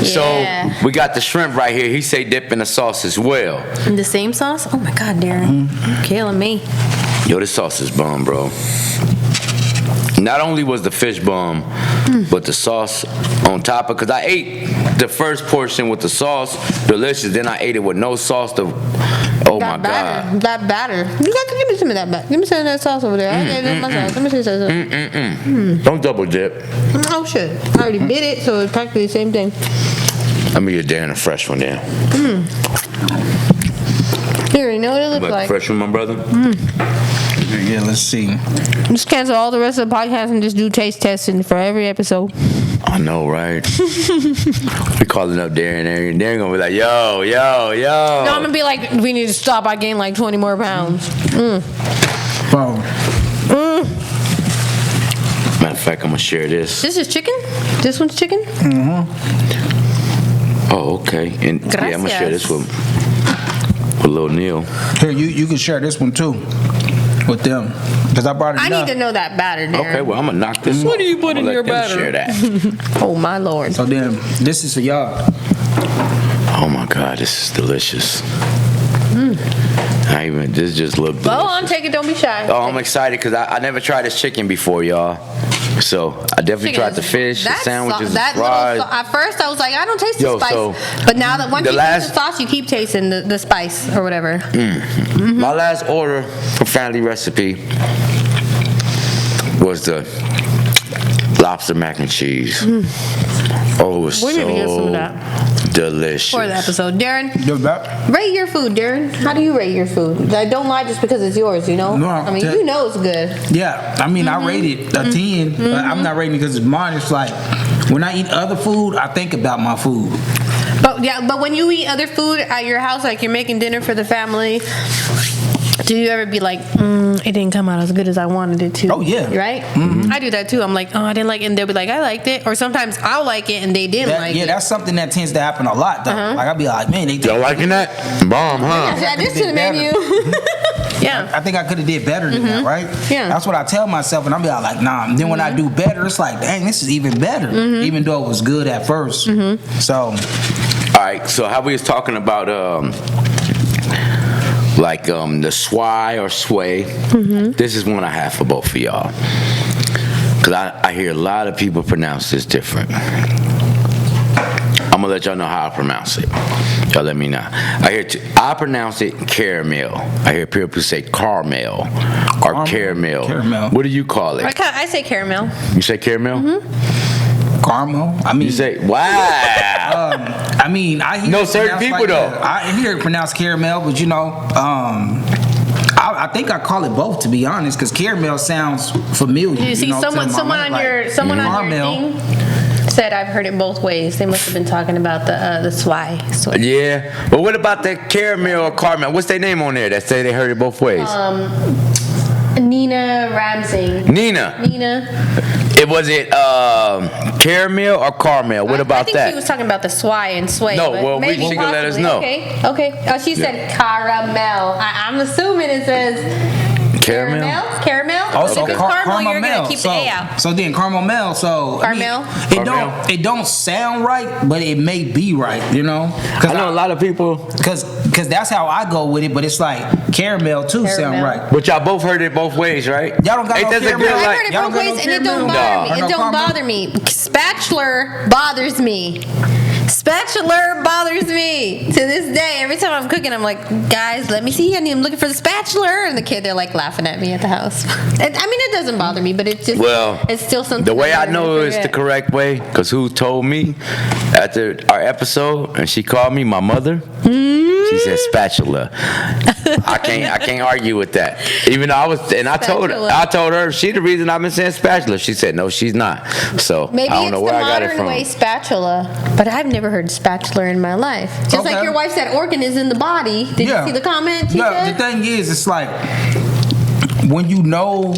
So Yeah. we got the shrimp right here. He say dip in the sauce as well. In the same sauce? Oh my God, Darren, you're killing me. Yo, this sauce is bomb, bro. Not only was the fish bomb, but the sauce on top of. Cause I ate the first portion with the sauce, delicious. Then I ate it with no sauce. Oh my God. That batter. You got to give me some of that batter. Give me some of that sauce over there. I gave it my sauce. Let me see some. Don't double dip. Oh shit! I already bit it, so it's practically the same thing. Let me get Darren a fresh one there. You already know what it looks But like. fresh one, my brother. Yeah, let's see. Just cancel all the rest of the podcast and just do taste testing for every episode. I know, right? We calling up Darren. Darren gonna be like, yo. No, I'm gonna be like, we need to stop. I gained like 20 more pounds. Bro, Matter of fact, I'm gonna share this. This is chicken? This one's chicken? Oh, okay. And yeah, I'm gonna share this with little Neil. here you can share this one too with them, because I brought it. I enough. need to know that batter, Darren. Okay, well I'm gonna knock this. What do you off. put I'm in gonna your let them batter? Share that. Oh my Lord. So then, this is for y'all. Oh my God, this is delicious. This just looked delicious. Well, I'm taking. Don't be shy. Oh, I'm excited because I never tried this chicken before, y'all. So I definitely tried the fish, the sandwiches, the fries. At first, I was like, I don't taste Yo, the spice. so But now that once the you last- taste the sauce, you keep tasting the spice or whatever. My last order for family recipe was the lobster mac and cheese. Oh, it was We need to get some of so that. delicious. For the episode, Darren, Good back. rate your food, Darren. How do you rate your food? Like, don't lie just because it's yours. You know. No, I mean, that- you know it's good. Yeah, I mean, I rated a 10, but I'm not rating it because it's mine. It's like when I eat other food, I think about my food. But when you eat other food at your house, like you're making dinner for the family, do you ever be like, it didn't come out as good as I wanted it to? Oh, yeah. Right? I do that too. I'm like, oh, I didn't like it. And they'll be like, I liked it. Or sometimes I'll like it and they didn't like it. That's something that tends to happen a lot, though. Like, I'll be like, man, they Y'all liking that? Bomb, huh? Add this to the menu. Yeah. I think I could have did better than that, right? Yeah. That's what I tell myself, and I'll be like, nah. And then when I do better, it's like, dang, this is even better, even though it was good at first. So, All right, so how we was talking about the swai or sway. This is one I have for both of y'all. Because I hear a lot of people pronounce this different. I'm going to let y'all know how I pronounce it. Y'all let me know. I pronounce it caramel. I hear people say caramel or caramel. Caramel. What do you call it? I say caramel. You say caramel? caramel. I mean, You say, wow. I mean, I hear No, it certain pronounced people, like though. that. I hear it pronounced caramel, but I think I call it both, to be honest, because caramel sounds familiar. You see, know, to someone my mind, on your like, on your caramel. thing said I've heard it both ways. They must have been talking about the swai. Yeah. But what about the caramel or caramel? What's their name on there that say they heard it both ways? Nina Ramsey. Nina. It was caramel or caramel? What about I think that? she was talking about the swai and sway. No, but well, maybe she can let us possibly. know. Okay. Oh, she said caramel. I'm assuming it says Caramel? Also, if it's caramel, you're going to keep the A out. So then caramel. So Caramel? It don't sound right, but it may be right. You know, I know a lot of people. Because that's how I go with it. But it's like caramel too sound right. But y'all both heard it both ways, right? Y'all don't got no caramel. I heard it both ways, and it don't bother me. It don't bother me. Spatula bothers me. Spatula bothers me to this day. Every time I'm cooking, I'm like, guys, let me see. I'm looking for the spatula, and the kid, they're like laughing at me at the house. I mean, it doesn't bother me, but it's just, it's still something. The way I know it's the correct way, because who told me after our episode, and she called me my mother. She said spatula. I can't argue with that. Even though I told her she the reason I've been saying spatula. She said no, she's not. So maybe I don't know where I got it from. Maybe it's the modern way spatula, but I've never heard spatula in my life. Just like your wife said, organ is in the body. Did you see the comment? Yeah. The thing is, it's like when you know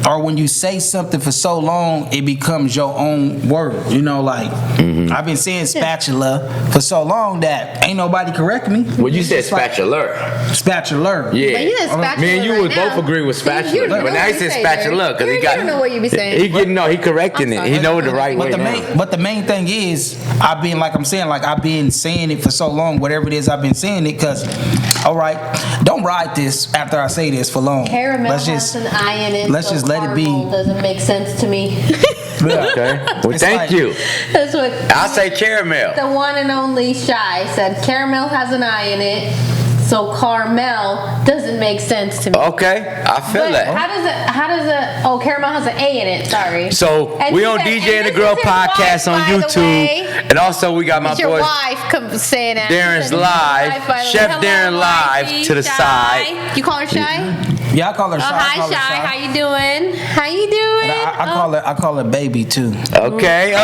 or when you say something for so long, it becomes your own word. You know, like I've been saying spatula for so long that ain't nobody correcting me. Well, you said spatula. Spatula. Yeah. But you said spatula. Me and you would both agree with spatula. But now he said spatula because he got. You don't know what you be saying. He correcting it. He know the right way now. But the main thing is, I've been saying it for so long. Whatever it is, I've been saying it because. All right, don't ride this after I say this for long. Caramel has an eye in it. Let's just let it be. Doesn't make sense to me. Okay. Well, thank you. That's what I say caramel. The one and only Shy said caramel has an eye in it, so caramel doesn't make sense to me. Okay, I feel that. How does it? Oh, caramel has an A in it. Sorry. So we on DJ and the Girl podcast on YouTube, and also we got my boy. Your wife saying that. Darren's live, Chef Darren live to the side. You call her Shy? Yeah, I call her Shy. Hi, Shy. How you doing? How you doing? I call her baby too. Okay.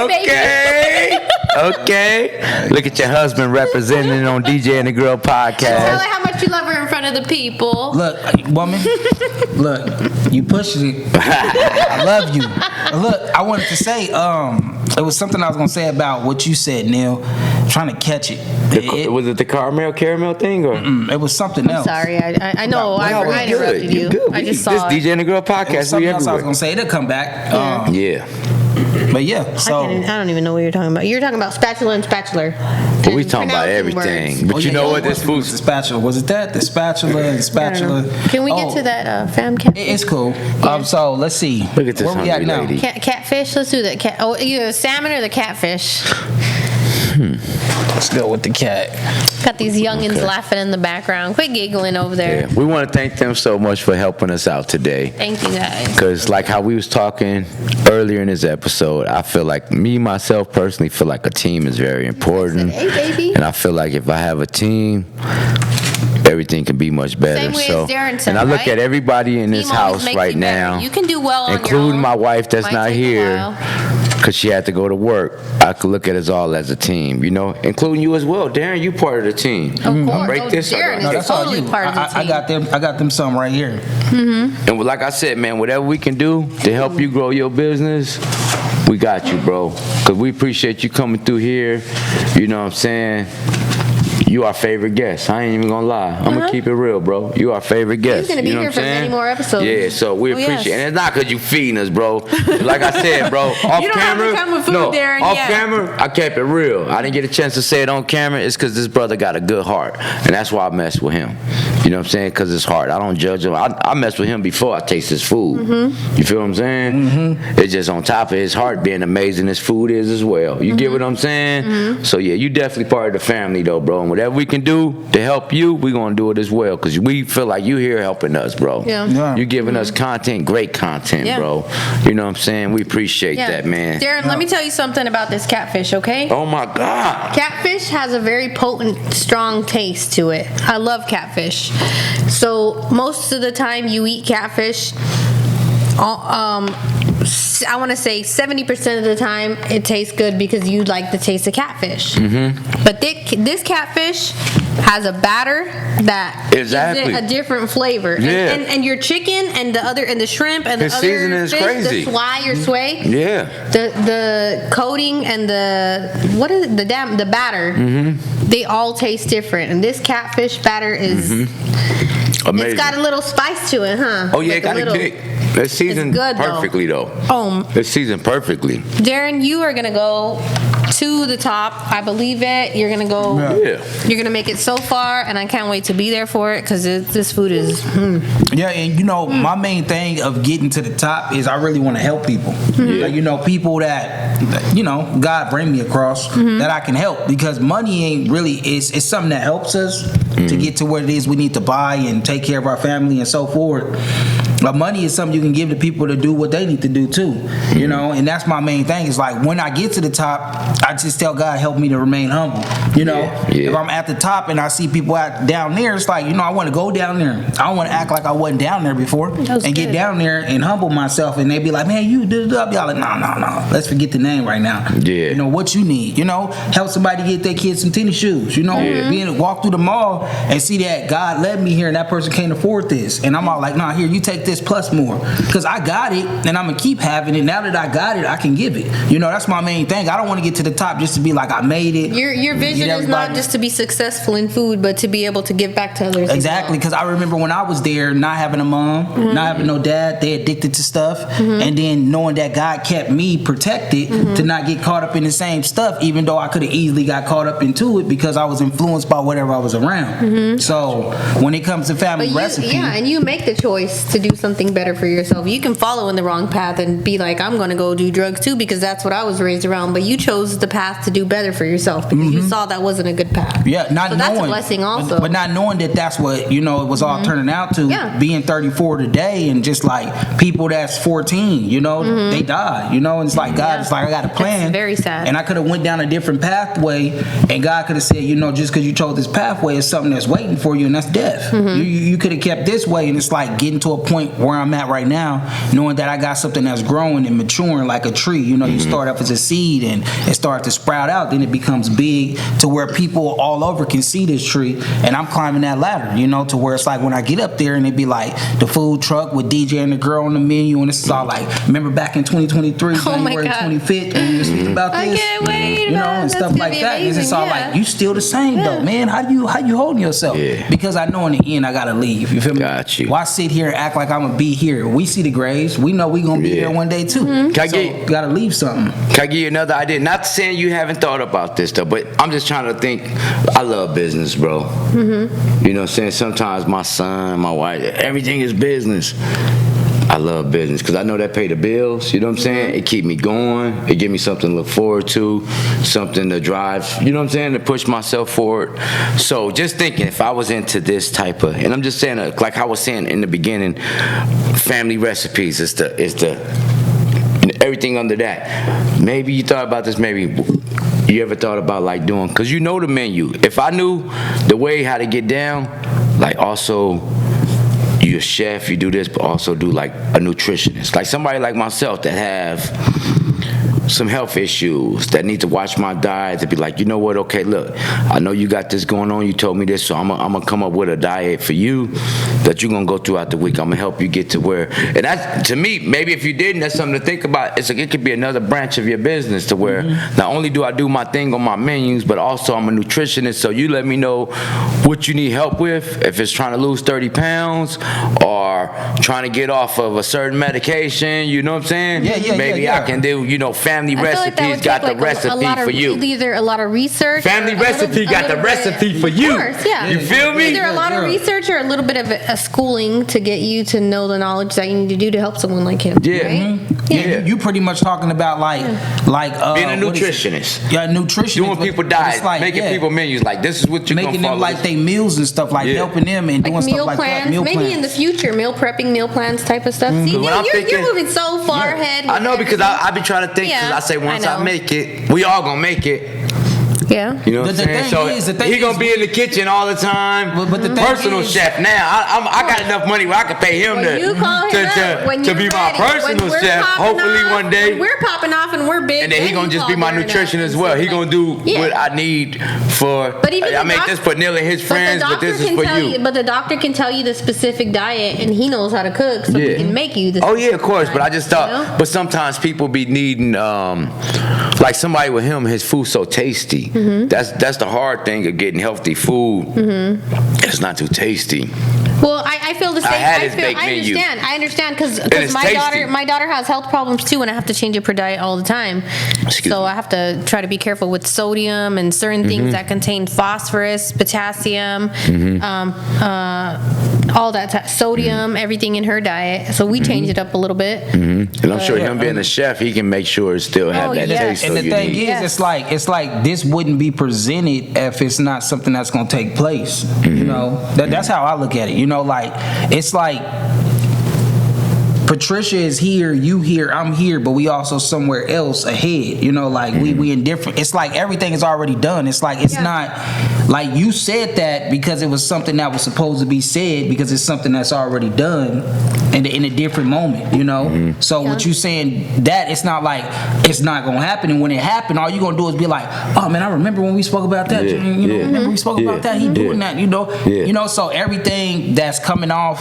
Okay. Look at your husband representing on DJ and the Girl podcast. Tell her how much you love her in front of the people. Look, woman. Look, you pushed it. I love you. Look, I wanted to say, it was something I was gonna say about what you said, Neil. I'm trying to catch it. Was it the caramel thing or? It was something else. Sorry, I know. I interrupted you. I just saw this DJ and the Girl podcast. Something else I was gonna say. It'll come back. Yeah. But yeah, so I don't even know what you're talking about. You're talking about spatula and spatula. But we talking about everything. But you know what? This food. The spatula. Was it that? The spatula and spatula. Can we get to that fam cat? It's cool. So let's see. Look at this Where we at now? lady. Catfish. Let's do that. Either the salmon or the catfish. Let's go with the cat. Got these youngins laughing in the background. Quit giggling over there. Yeah, we want to thank them so much for helping us out today. Thank you guys. Because like how we was talking earlier in this episode, I feel like myself personally feel like a team is very important. Hey, baby. And I feel like if I have a team, everything can be much better. Same way as Darren said, and I look right? at everybody in this Team always house makes right you better. now, You can do well on your including own. my wife that's Might not take a here while. because she had to go to work. I could look at us all as a team, including you as well. Darren, you part of the team. Of course. Break this up. Darren No, is that's all totally you. part of the team. I got them some right here. And like I said, man, whatever we can do to help you grow your business, we got you, bro. Because we appreciate you coming through here. You know what I'm saying? You our favorite guest. I ain't even gonna lie. I'm gonna keep it real, bro. You our favorite guest. He's gonna be here for many more episodes. Yeah, so we appreciate it. And it's not because you feeding us, bro. Like I said, bro, off You don't camera. have to come with food, Darren, off yeah. camera, I kept it real. I didn't get a chance to say it on camera. It's because this brother got a good heart. And that's why I mess with him. You know what I'm saying? Because it's hard. I don't judge him. I mess with him before I taste his food. You feel what I'm saying? It's just on top of his heart being amazing as food is as well. You get what I'm saying? So yeah, you definitely part of the family though, bro. And whatever we can do to help you, we're going to do it as well. Because we feel like you here helping us, bro. Yeah. You giving us content, great content, bro. You know what I'm saying? We appreciate that, man. Darren, let me tell you something about this catfish, okay? Oh my God. Catfish has a very potent, strong taste to it. I love catfish. So most of the time you eat catfish, I want to say 70% of the time it tastes good because you like the taste of catfish. But this catfish has a batter that gives it a different flavor. Yeah. And your chicken and the shrimp and the other seasoning is fish, crazy. the swai or sway. Yeah. The coating and the batter, they all taste different. And this catfish batter is Amazing. It's got a little spice to it, huh? Oh yeah, Like it got a kick. It's seasoned good, perfectly though. Oh, It's seasoned perfectly. Darren, you are gonna go to the top. I believe it. You're gonna go. Yeah. You're gonna make it so far, and I can't wait to be there for it because this food is. Yeah, and my main thing of getting to the top is I really want to help people. Yeah. Like, people that God bring me across that I can help, because money ain't really it's something that helps us to get to what it is we need to buy and take care of our family and so forth. But money is something you can give to people to do what they need to do too, and that's my main thing. Is like when I get to the top, I just tell God help me to remain humble. Yeah. If I'm at the top and I see people down there, it's like I want to go down there. I don't want to act like I wasn't down there before and get down there and humble myself. And they be like, man, you did it up. Y'all like, no, let's forget the name right now. Yeah. What you need. Help somebody get their kids some tennis shoes. Walk through the mall and see that God led me here and that person can't afford this, and I'm all like, nah, here, you take this plus more, because I got it and I'm gonna keep having it. Now that I got it, I can give it. That's my main thing. I don't want to get to the top just to be like I made it. Your vision is not just to be successful in food, but to be able to give back to others. Exactly, because I remember when I was there, not having a mom, not having no dad, they addicted to stuff, and then knowing that God kept me protected to not get caught up in the same stuff, even though I could have easily got caught up into it because I was influenced by whatever I was around. So when it comes to family recipe, and you make the choice to do something better for yourself. You can follow in the wrong path and be like, I'm going to go do drugs too because that's what I was raised around. But you chose the path to do better for yourself because you saw that wasn't a good path. Yeah, not so knowing. That's a blessing also. But not knowing that that's what, it was all turning out to. Yeah. Being 34 today and just like people that's 14, they died, and it's like, God, it's like I got a plan. It's very sad. And I could have went down a different pathway and God could have said, just because you chose this pathway is something that's waiting for you, and that's death. You could have kept this way, and it's like getting to a point where I'm at right now, knowing that I got something that's growing and maturing like a tree. You start off as a seed and it starts to sprout out, then it becomes big to where people all over can see this tree, and I'm climbing that ladder, to where it's like when I get up there and it be like the food truck with DJ and the girl on the menu, and it's all like, remember back in 2023, January 25th, when we were speaking about this? I can't wait, and stuff like that. Amazing, it's all like, you still the same though, man. How you holding yourself? Yeah. Because I know in the end I gotta leave. You feel me? Got you. Why sit here and act like I'm gonna be here? We see the graves. We know we gonna be here one day too. Gotta leave something. Can I give you another idea? Not saying you haven't thought about this though, but I'm just trying to think. I love business, bro. You know what I'm saying? Sometimes my son, my wife, everything is business. I love business because I know that pay the bills. You know what I'm saying? It keep me going. It give me something to look forward to, something to drive. You know what I'm saying? To push myself forward. So just thinking, if I was into this type of, and I'm just saying, like I was saying in the beginning, family recipes is the everything under that. Maybe you thought about this. Maybe you ever thought about like doing, because the menu. If I knew the way how to get down, like also. You're a chef, you do this, but also do like a nutritionist. Like somebody like myself that have some health issues, that need to watch my diet, to be like, okay, look, I know you got this going on, you told me this, so I'm gonna come up with a diet for you that you're gonna go throughout the week. I'm gonna help you get to where, and that, to me, maybe if you didn't, that's something to think about. It's like, it could be another branch of your business to where not only do I do my thing on my menus, but also I'm a nutritionist, so you let me know what you need help with, if it's trying to lose 30 pounds or trying to get off of a certain medication, you know what I'm saying? Maybe I can do, family recipes got the recipe for you. Either a lot of research. Family recipe got the recipe for you. Of course, yeah. You feel me? Either a lot of research or a little bit of a schooling to get you to know the knowledge that you need to do to help someone like him. Yeah. Right? Yeah, you pretty much talking about like being a nutritionist. Yeah, nutritionist. Doing people diets, like, making people menus like this is what you're making them like they meals and stuff, like helping them and doing stuff like that. Meal plans. Maybe in the future, meal prepping, meal plans type of stuff. See, you're moving so far ahead. I know, because I be trying to think, because I say once I make it, we all gonna make it. Yeah. You know what I'm saying? So he gonna be in the kitchen all the time. But the personal chef now. I got enough money where I can pay him to be my personal chef. Hopefully one day. When we're popping off and we're big. And then he gonna just be my nutritionist as well. He gonna do what I need for. But even I make this for Neil and his friends, but this is for you. But the doctor can tell you the specific diet, and he knows how to cook, so he can make you the. Oh yeah, of course. But I just thought. But sometimes people be needing, like somebody with him, his food's so tasty. That's the hard thing of getting healthy food. It's not too tasty. Well, I I feel the same. I had his baked menu. I understand because it's tasty. my daughter has health problems too, and I have to change up her diet all the time. So I have to try to be careful with sodium and certain things that contain phosphorus, potassium, all that sodium, everything in her diet. So we change it up a little bit. And I'm sure him being a chef, he can make sure it still have that taste. And the thing is, it's like this wouldn't be presented if it's not something that's going to take place. You know, that's how I look at it. You know, like it's like Patricia is here, you here, I'm here, but we also somewhere else ahead. You know, like we in different. It's like everything is already done. It's like it's not like you said that because it was something that was supposed to be said because it's something that's already done in a different moment. You know, so what you saying that it's not like it's not gonna happen, and when it happened, all you gonna do is be like, oh man, I remember when we spoke about that. You know, remember we spoke about that. He doing that. You know, you know. So everything that's coming off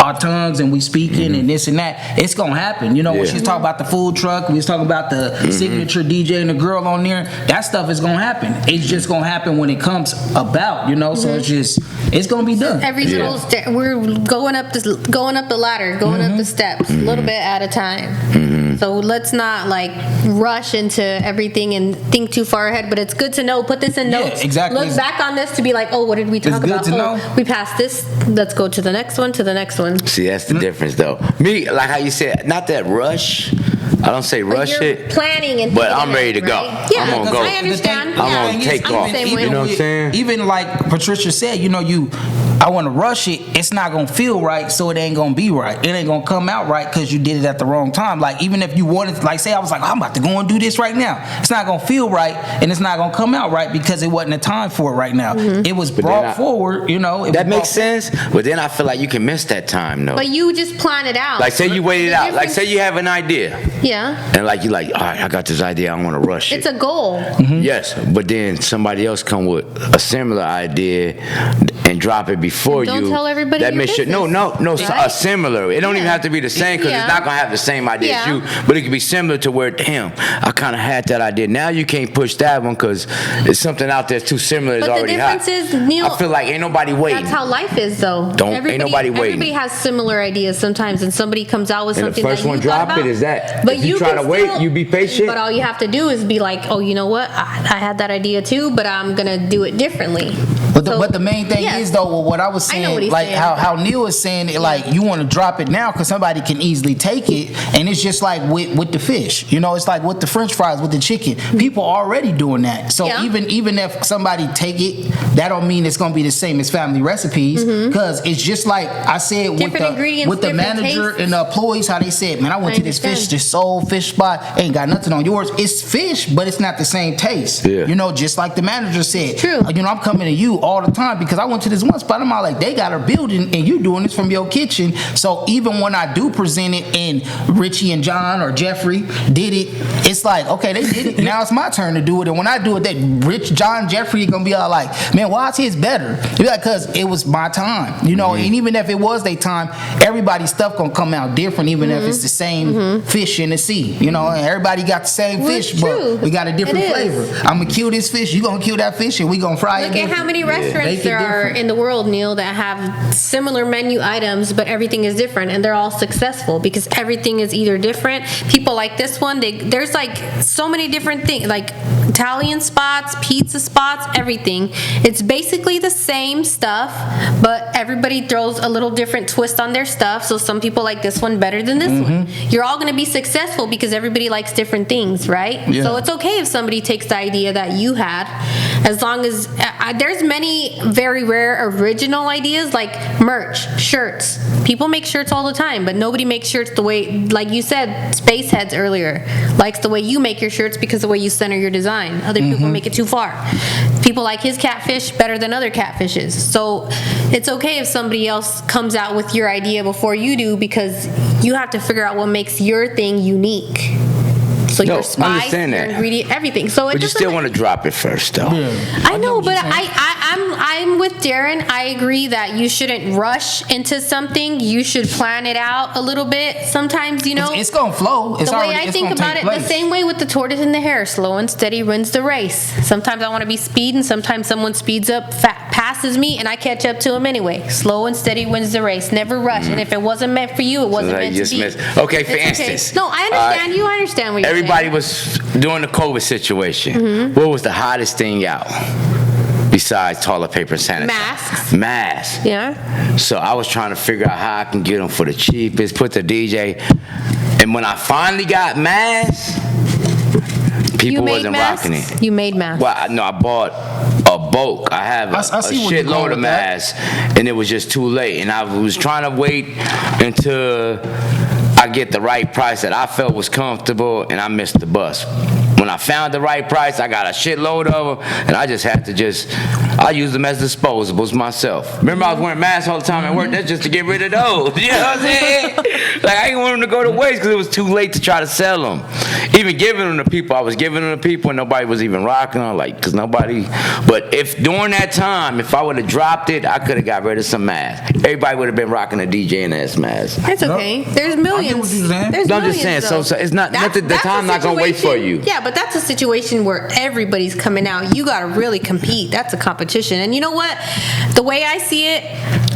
our tongues and we speaking and this and that. It's gonna happen, you know. When she's talking about the food truck, we was talking about the signature DJ and the girl on there. That stuff is gonna happen. It's just gonna happen when it comes about, you know. So it's gonna be done. Every little step, we're going up the ladder, going up the steps, a little bit at a time. So let's not like rush into everything and think too far ahead. But it's good to know. Put this in notes. Exactly. Look back on this to be like, oh, what did we talk about? We passed this. Let's go to the next one. To the next one. See, that's the difference, though. Me, like how you said, not that rush. I don't say rush it. Planning and but I'm ready to go. Right? Yeah, I'm gonna go. I understand. I'm gonna take off. You know what I'm saying? Even like Patricia said, you know, I want to rush it. It's not gonna feel right, so it ain't gonna be right. It ain't gonna come out right because you did it at the wrong time. Like even if you wanted, like say I was like, I'm about to go and do this right now. It's not gonna feel right, and it's not gonna come out right because it wasn't the time for it right now. It was brought forward, you know. That makes sense, but then I feel like you can miss that time, though. But you just plan it out. Like say you wait it out. Like say you have an idea. Yeah. And like you like, all right, I got this idea. I want to rush it. It's a goal. Yes, but then somebody else come with a similar idea and drop it before Don't you. tell everybody that your makes sure, no, right? a similar. It don't even have to be the same because it's not gonna have the same idea as you. But it could be similar to where, damn, I kind of had that idea. Now you can't push that one because it's something out there too similar. It's already hot. But the difference is, Neil, I feel like ain't nobody waiting. That's how life is, though. Ain't nobody waiting. Everybody has similar ideas sometimes, and somebody comes out with something the first that one you thought drop about. it is that. But if you try to wait, you be patient. But all you have to do is be like, oh, you know what? I had that idea too, but I'm gonna do it differently. But the main thing is though, what I was saying, like saying. how Neil is saying it, like you want to drop it now because somebody can easily take it, and it's just like with the fish, you know, it's like with the French fries, with the chicken. People already doing that. So even if somebody take it, that don't mean it's gonna be the same as family recipes, because it's just like I said with the manager and the employees, how they said, man, I went to this soul fish spot, ain't got nothing on yours. It's fish, but it's not the same taste. You know, just like the manager said. True. You know, I'm coming to you all the time because I went to this one spot. I'm all like, they got a building and you doing this from your kitchen. So even when I do present it and Richie and John or Jeffrey did it, it's like, okay, they did it. Now it's my turn to do it. And when I do it, that Rich, John, Jeffrey gonna be all like, man, why is his better? Be like, because it was my time. You know, and even if it was their time, everybody's stuff gonna come out different, even if it's the same fish in the sea. You know, and everybody got the same fish, but we got a different flavor. I'm gonna kill this fish, you gonna kill that fish, and we gonna fry it. Look at how many restaurants there are in the world, Neil, that have similar menu items, but everything is different, and they're all successful because everything is either different. People like this one, there's like so many different things, like Italian spots, pizza spots, everything. It's basically the same stuff, but everybody throws a little different twist on their stuff. So some people like this one better than this one. You're all going to be successful because everybody likes different things, right? Yeah. So it's okay if somebody takes the idea that you had, as long as there's many very rare original ideas like merch, shirts. People make shirts all the time, but nobody makes shirts the way, like you said, Spaceheads earlier, likes the way you make your shirts because the way you center your design. Other people make it too far. People like his catfish better than other catfishes. So it's okay if somebody else comes out with your idea before you do, because you have to figure out what makes your thing unique. So your spice, your ingredient, everything. So but you still want to drop it first, though. I know, but I'm with Darren. I agree that you shouldn't rush into something. You should plan it out a little bit. Sometimes, you know, it's gonna flow. The way I think about it, the same way with the tortoise and the hare, slow and steady wins the race. Sometimes I want to be speeding. Sometimes someone speeds up passes me and I catch up to him anyway. Slow and steady wins the race. Never rush. And if it wasn't meant for you, it wasn't meant to be. Okay, for instance. No, I understand. You understand what you're saying. Everybody was doing the COVID situation. What was the hottest thing out? Besides toilet paper and sanitizer. Masks. Yeah. So I was trying to figure out how I can get them for the cheapest, put the DJ. And when I finally got masks, people wasn't rocking it. You made masks? Well, no, I bought a bulk. I have a shitload of masks, and it was just too late. And I was trying to wait until I get the right price that I felt was comfortable, and I missed the bus. When I found the right price, I got a shitload of them, and I just had to I use them as disposables myself. Remember, I was wearing masks all the time at work. That's just to get rid of those. You know what I'm saying? Like, I didn't want them to go to waste because it was too late to try to sell them. Even giving them to people, I was giving them to people, and nobody was even rocking them, like, because nobody. But if during that time, if I would have dropped it, I could have got rid of some masks. Everybody would have been rocking a DJ and ass mask. That's okay. There's millions. I'm just saying. So it's not the time not gonna wait for you. Yeah, but that's a situation where everybody's coming out. You gotta really compete. That's a competition. And you know what? The way I see it,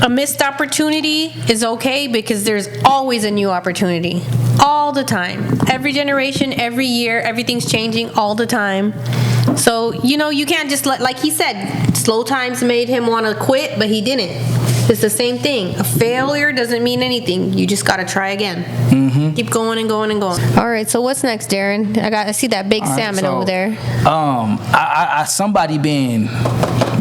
a missed opportunity is okay because there's always a new opportunity. All the time. Every generation, every year, everything's changing all the time. So, you can't just like he said, slow times made him want to quit, but he didn't. It's the same thing. A failure doesn't mean anything. You just got to try again. Keep going and going and going. All right, so what's next, Darren? I see that big salmon over there. Somebody been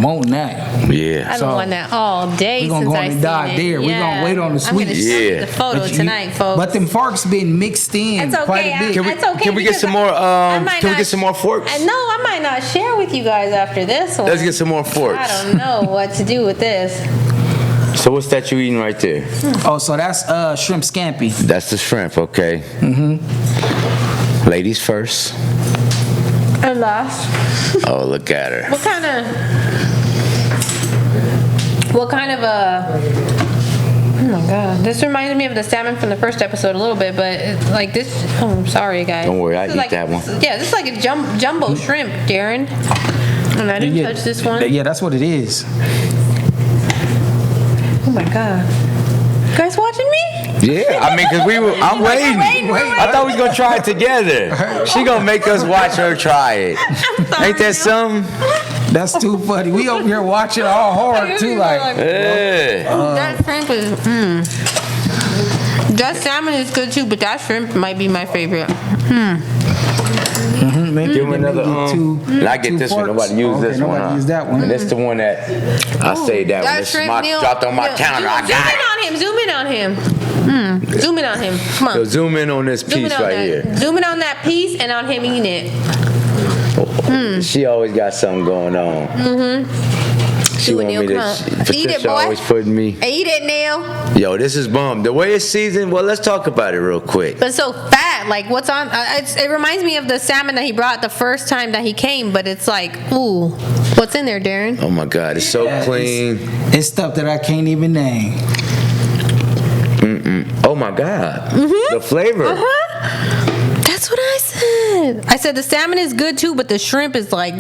wanting that. Yeah. I've been wanting that all day since I seen it. We're going to die there. We're going to wait on the sweet. I'm going to show you the photo tonight, folks. But them forks been mixed in quite a bit. Can we get some more? Can we get some more forks? No, I might not share with you guys after this one. Let's get some more forks. I don't know what to do with this. So what's that you eating right there? Oh, so that's shrimp scampi. That's the shrimp, okay. Ladies first. And last. Oh, look at her. What kind of oh my god, this reminds me of the salmon from the first episode a little bit, but it's like this. Oh, I'm sorry, guys. Don't worry, I eat that one. Yeah, this is like a jumbo shrimp, Darren. And I didn't touch this one. Yeah, that's what it is. Oh my god. You guys watching me? Yeah, I mean, because I'm waiting. I thought we was going to try it together. She going to make us watch her try it. Ain't that something? That's too funny. We over here watching all hard, too. That shrimp is, That salmon is good, too, but that shrimp might be my favorite. Give him another and I get this one. Nobody use this one. Use that one. And that's the one that I saved that one. This dropped on my counter. I got it. Zoom in on him. Zoom in on him. Come on. So zoom in on this piece right here. Zoom in on that piece and on him eating it. She always got something going on. She want me to. Eat it, Patricia boy. always putting me. Eat it, Neil. Yo, this is bomb. The way it's seasoned. Well, let's talk about it real quick. But so fat. Like what's on? It reminds me of the salmon that he brought the first time that he came. But it's like, ooh, what's in there, Darren? Oh my God, it's so clean. It's stuff that I can't even name. Oh my God, the flavor. That's what I said. I said the salmon is good too, but the shrimp is like.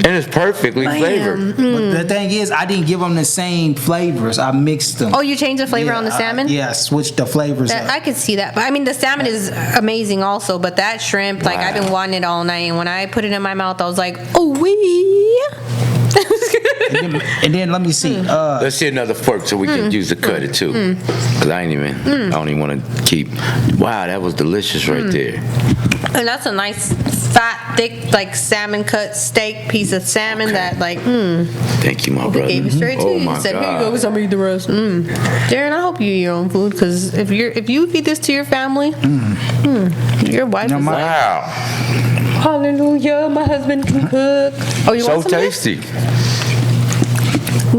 And it's perfectly flavored. But the thing is, I didn't give them the same flavors. I mixed them. Oh, you changed the flavor on the salmon? Yeah, I switched the flavors up. I could see that. But I mean, the salmon is amazing also, but that shrimp, like I've been wanting it all night. And when I put it in my mouth, I was like, oh, wee. And then let me see. Let's see another fork so we can use to cut it too. Because I don't even want to keep. Wow, that was delicious right there. And that's a nice, fat, thick, like salmon cut steak piece of salmon that, like, Thank you, my brother. He gave it straight to you. He said, here you go, somebody eat the rest. Darren, I hope you eat your own food because if you feed this to your family, your wife is like, wow. Hallelujah, my husband can cook. Oh, you want some tasty.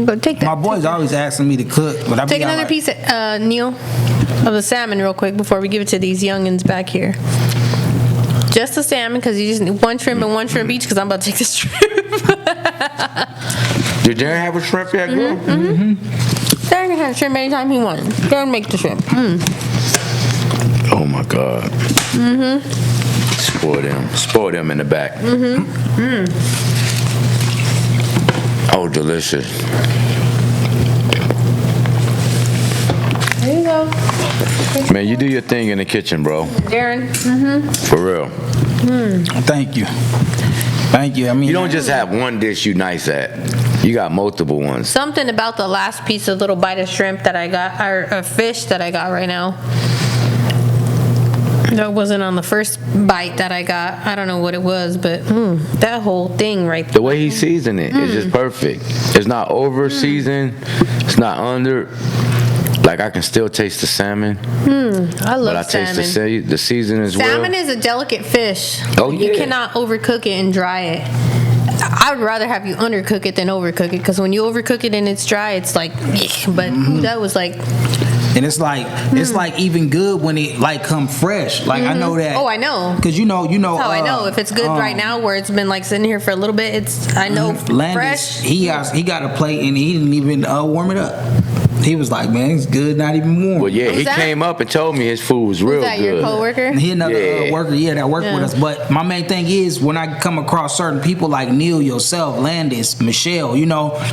But take that. My boys always asking me to cook, but I take another piece, Neil, of the salmon real quick before we give it to these youngins back here. Just the salmon, because you just need one shrimp and one shrimp each, because I'm about to take this shrimp. Did Darren have a shrimp yet, girl? Darren can have shrimp anytime he wants. Darren make the shrimp. Oh my God. Spoil them in the back. Oh, Oh, delicious. There you go. Man, you do your thing in the kitchen, bro. Darren. For real. Thank you. Thank you. I mean, You don't just have one dish you nice at. You got multiple ones. Something about the last piece of little bite of shrimp that I got, or fish that I got right now. That wasn't on the first bite that I got. I don't know what it was, but that whole thing right there. The way he seasoned it is just perfect. It's not over seasoned. It's not under. Like, I can still taste the salmon. I love But I salmon. taste the season as well. Salmon is a delicate fish. Oh, You yeah. cannot overcook it and dry it. I would rather have you undercook it than overcook it, because when you overcook it and it's dry, it's like, but that was like, and it's like even good when it like come fresh. Like I know that. oh, I know. Cause you know. That's how I know if it's good right now, where it's been like sitting here for a little bit. I know Landis, fresh. he got a plate and he didn't even warm it up. He was like, man, it's good, not even warm. Well, yeah, Who's he that? came up and told me his food was real Was that good. your coworker? He another Yeah. worker, that work with us. But my main thing is when I come across certain people like Neil, yourself, Landis, Michelle,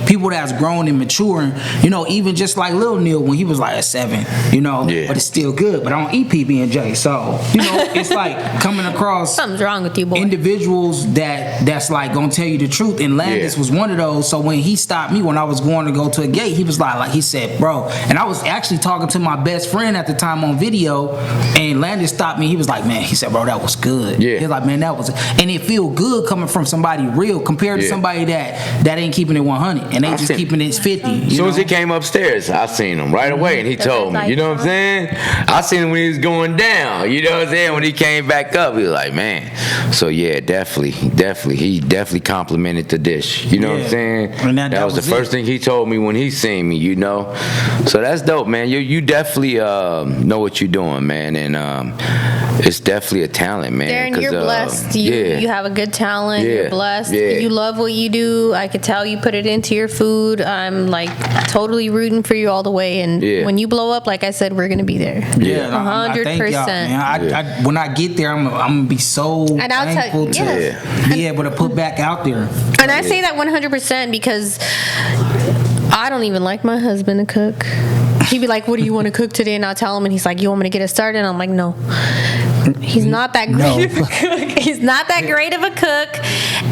people that's grown and maturing, even just like Lil Neil when he was like a 7, Yeah. but it's still good. But I don't eat PB&J, so it's like coming across Something's wrong with you, boy. individuals that's like gonna tell you the truth, and Landis Yeah. was one of those. So when he stopped me when I was going to go to a gate, he was like he said, bro, and I was actually talking to my best friend at the time on video, and Landis stopped me. He was like, man, he said, bro, that was good. Yeah. He was like, man, that was, and it feel good coming from somebody real compared to Yeah. somebody that ain't keeping it 100 and they I just seen- keeping it 50. As soon as he came upstairs, I seen him right away, and he told me. You know what I'm saying? I seen him when he was going down. You know what I'm saying? When he came back up, he was like, man. So yeah, definitely, he definitely complimented the dish. You know what I'm Yeah. saying? And that was the was first thing he told me when he seen me. So that's dope, man. You definitely know what you're doing, man, and it's definitely a talent, man. Darren, 'cause, you're blessed. You have a good talent. Yeah. You're blessed. Yeah. You love what you do. I could tell you put it into your food. I'm like totally rooting for you all the way. And Yeah. when you blow up, like I said, we're gonna be there. Yeah, I thank y'all, 100%. man. I, when I get there, I'm gonna be so And I'll tell- thankful to yes. be able to put back out there. And I say that 100% because I don't even like my husband to cook. He'd be like, what do you want to cook today? And I'll tell him, and he's like, you want me to get it started? And I'm like, no. He's not that great of a cook. He's not that great of a cook.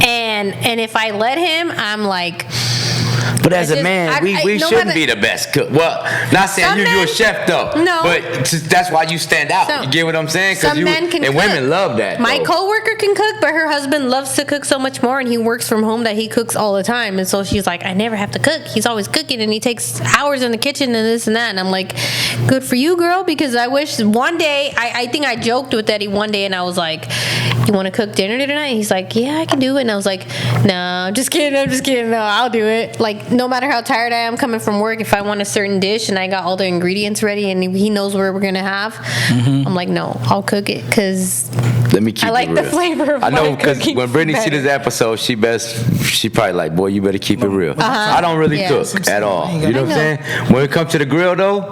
And if I let him, I'm like, But as I a just- man, we no shouldn't matter- be the best cook. Well, not saying Some you're a men- chef though. No. But that's why you stand out. Some- You get what I'm saying? some men can and cook. women love that. My though. coworker can cook, but her husband loves to cook so much more, and he works from home that he cooks all the time. And so she's like, I never have to cook. He's always cooking, and he takes hours in the kitchen and this and that. And I'm like, good for you, girl, because I wish one day, I think I joked with Eddie one day, and I was like, you want to cook dinner tonight? And he's like, yeah, I can do it. And I was like, no, I'm just kidding. No, I'll do it. Like, no matter how tired I am coming from work, if I want a certain dish and I got all the ingredients ready and he knows where we're going to have, I'm like, no, I'll cook it because Let me keep I like it the real. flavor of I know my because cooking when Brittany see better. this episode, she probably like, boy, you better keep it real. I don't really Yeah. cook at all. You know what I'm saying? When it comes to the grill though,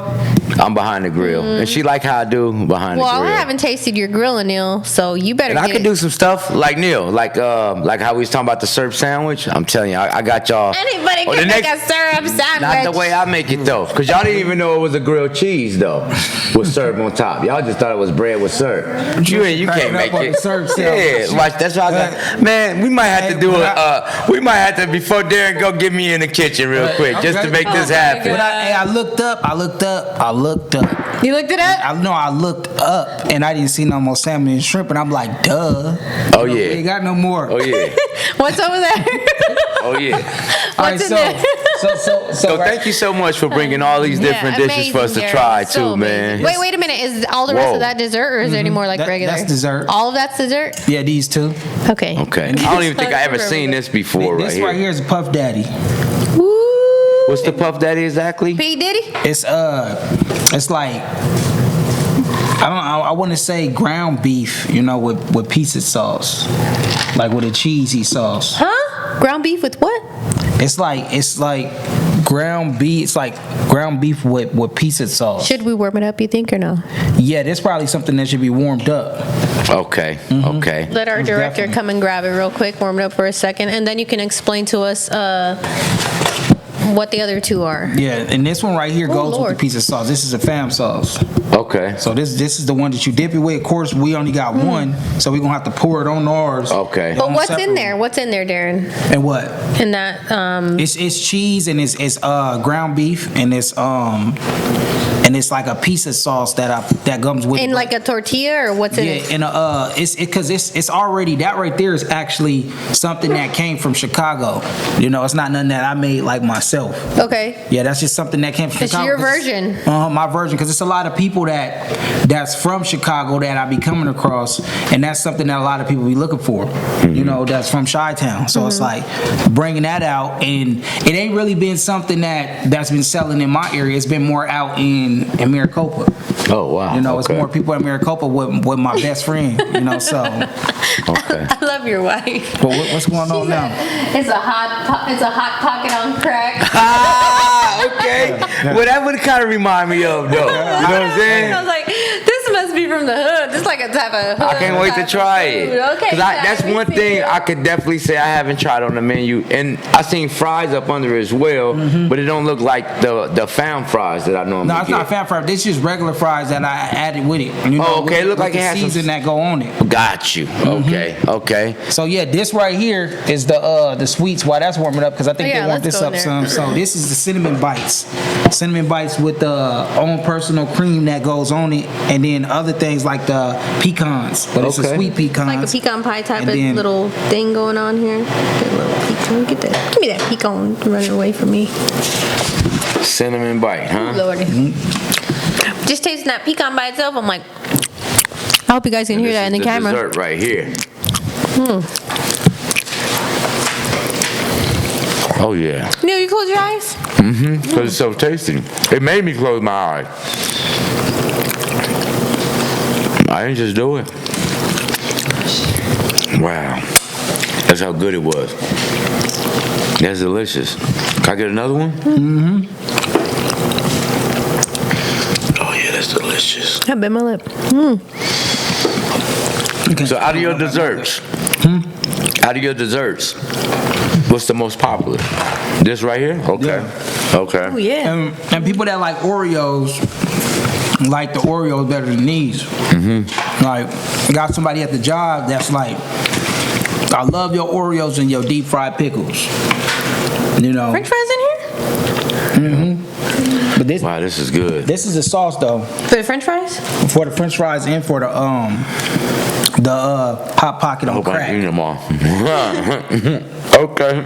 I'm behind the grill, and she like how I do behind Well, the grill. I haven't tasted your grill, Neil, so you better And I get can it. do some stuff like Neil, like how we was talking about the syrup sandwich. I'm telling you, I got y'all. Anybody Oh, can the make next- a syrup sandwich. Not the way I make it though, because y'all didn't even know it was a grilled cheese though, with syrup on top. Y'all just thought it was bread with syrup. You can't make up on it. the syrup sandwich. Yeah, like that's why I got. Man, we might have to do we might have to before Darren go get me in the kitchen real quick just to make this happen. But I looked up. You looked it up? I looked up and I didn't see no more salmon and shrimp, and I'm like, duh. Oh, We yeah. ain't got no more. Oh yeah. What's over there? Oh yeah. All right, What's in so, there? So thank you so much for bringing all these different dishes for us to amazing, try Darren. So too, man. amazing. Wait a minute. Is all the rest Whoa. of that dessert, or is there any more like That- regular? that's dessert. All of that's dessert? Yeah, these two. Okay. Okay. I don't even think I ever seen this before This right right here. here is Puff Daddy. Woo. What's the Puff Daddy exactly? P. Diddy? It's like I want to say ground beef, with pizza sauce, like with a cheesy sauce. Huh? Ground beef with what? It's like ground beef. It's like ground beef with pizza sauce. Should we warm it up, you think, or no? Yeah, that's probably something that should be warmed up. Okay. Okay. Let our Most director definitely. come and grab it real quick, warm it up for a second, and then you can explain to us what the other two are. Yeah, and this one right here goes Lord. with the pizza sauce. This is a fam sauce. Okay. So this is the one that you dip it with. Of course, we only got one, so we're gonna have to pour it on ours. Okay. But what's Separate. in there? What's in there, Darren? And what? In that, It's cheese and it's ground beef and it's like a pizza sauce that comes with in it. like a tortilla, or what's in Yeah, it? and it's already, that right there is actually something that came from Chicago. You know, it's not nothing that I made like myself. Okay. Yeah, that's just something that came from It's Chicago. your 'cause version. My version, because it's a lot of people that's from Chicago that I be coming across, and that's something that a lot of people be looking for. You know, that's from Chi-Town. So it's like bringing that out, and it ain't really been something that's been selling in my area. It's been more out in Maricopa. Oh wow. You know, it's Okay. more people in Maricopa with my best friend. You know, so. Okay. I love your wife. But what's going on now? It's a hot pocket on crack. Ah, okay. Well, that would kind of remind me of though. You know what I'm I saying? was like, this must be from the hood. This is like a type of hood. I can't wait to type of try food. it. Okay. That's Chad, one we see thing you. I could definitely say I haven't tried on the menu, and I seen fries up under as well, but it don't look like the found fries that I normally No, it's get. not fan fries. This is just regular fries that I added with it. You know, Oh, okay. It look with like the it has some season that go on it. Got you. Okay. Okay. So yeah, this right here is the sweets. While that's warming up, because I think Oh, yeah, they warmed let's this go up there. some. So this is the cinnamon bites. Cinnamon bites with the own personal cream that goes on it, and then other things like the pecans. But it's a Okay. sweet pecans. Like a pecan pie type And of then- little thing going on here. Get a little pecan. Get that. Give me that pecan running away from me. Cinnamon bite, huh? Lordy. Just tasting that pecan by itself, I'm like, I hope you guys can hear that in the camera. Dessert right here. Oh yeah. Neil, you close your eyes? Because it's so tasty. It made me close my eyes. I didn't just do it. Wow. That's how good it was. That's delicious. Can I get another one? Oh yeah, that's delicious. I bit my lip. Okay. So out of your desserts, what's the most popular? This right here? Okay. Yeah. Okay. Oh, yeah. And people that like Oreos like the Oreos better than these. Like, I got somebody at the job that's like, I love your Oreos and your deep fried pickles. You know. French fries in here? But this Wow, this is good. this is the sauce though For the French fries? for the French fries and for the hot pocket I on hope I eat crack. them all. Okay.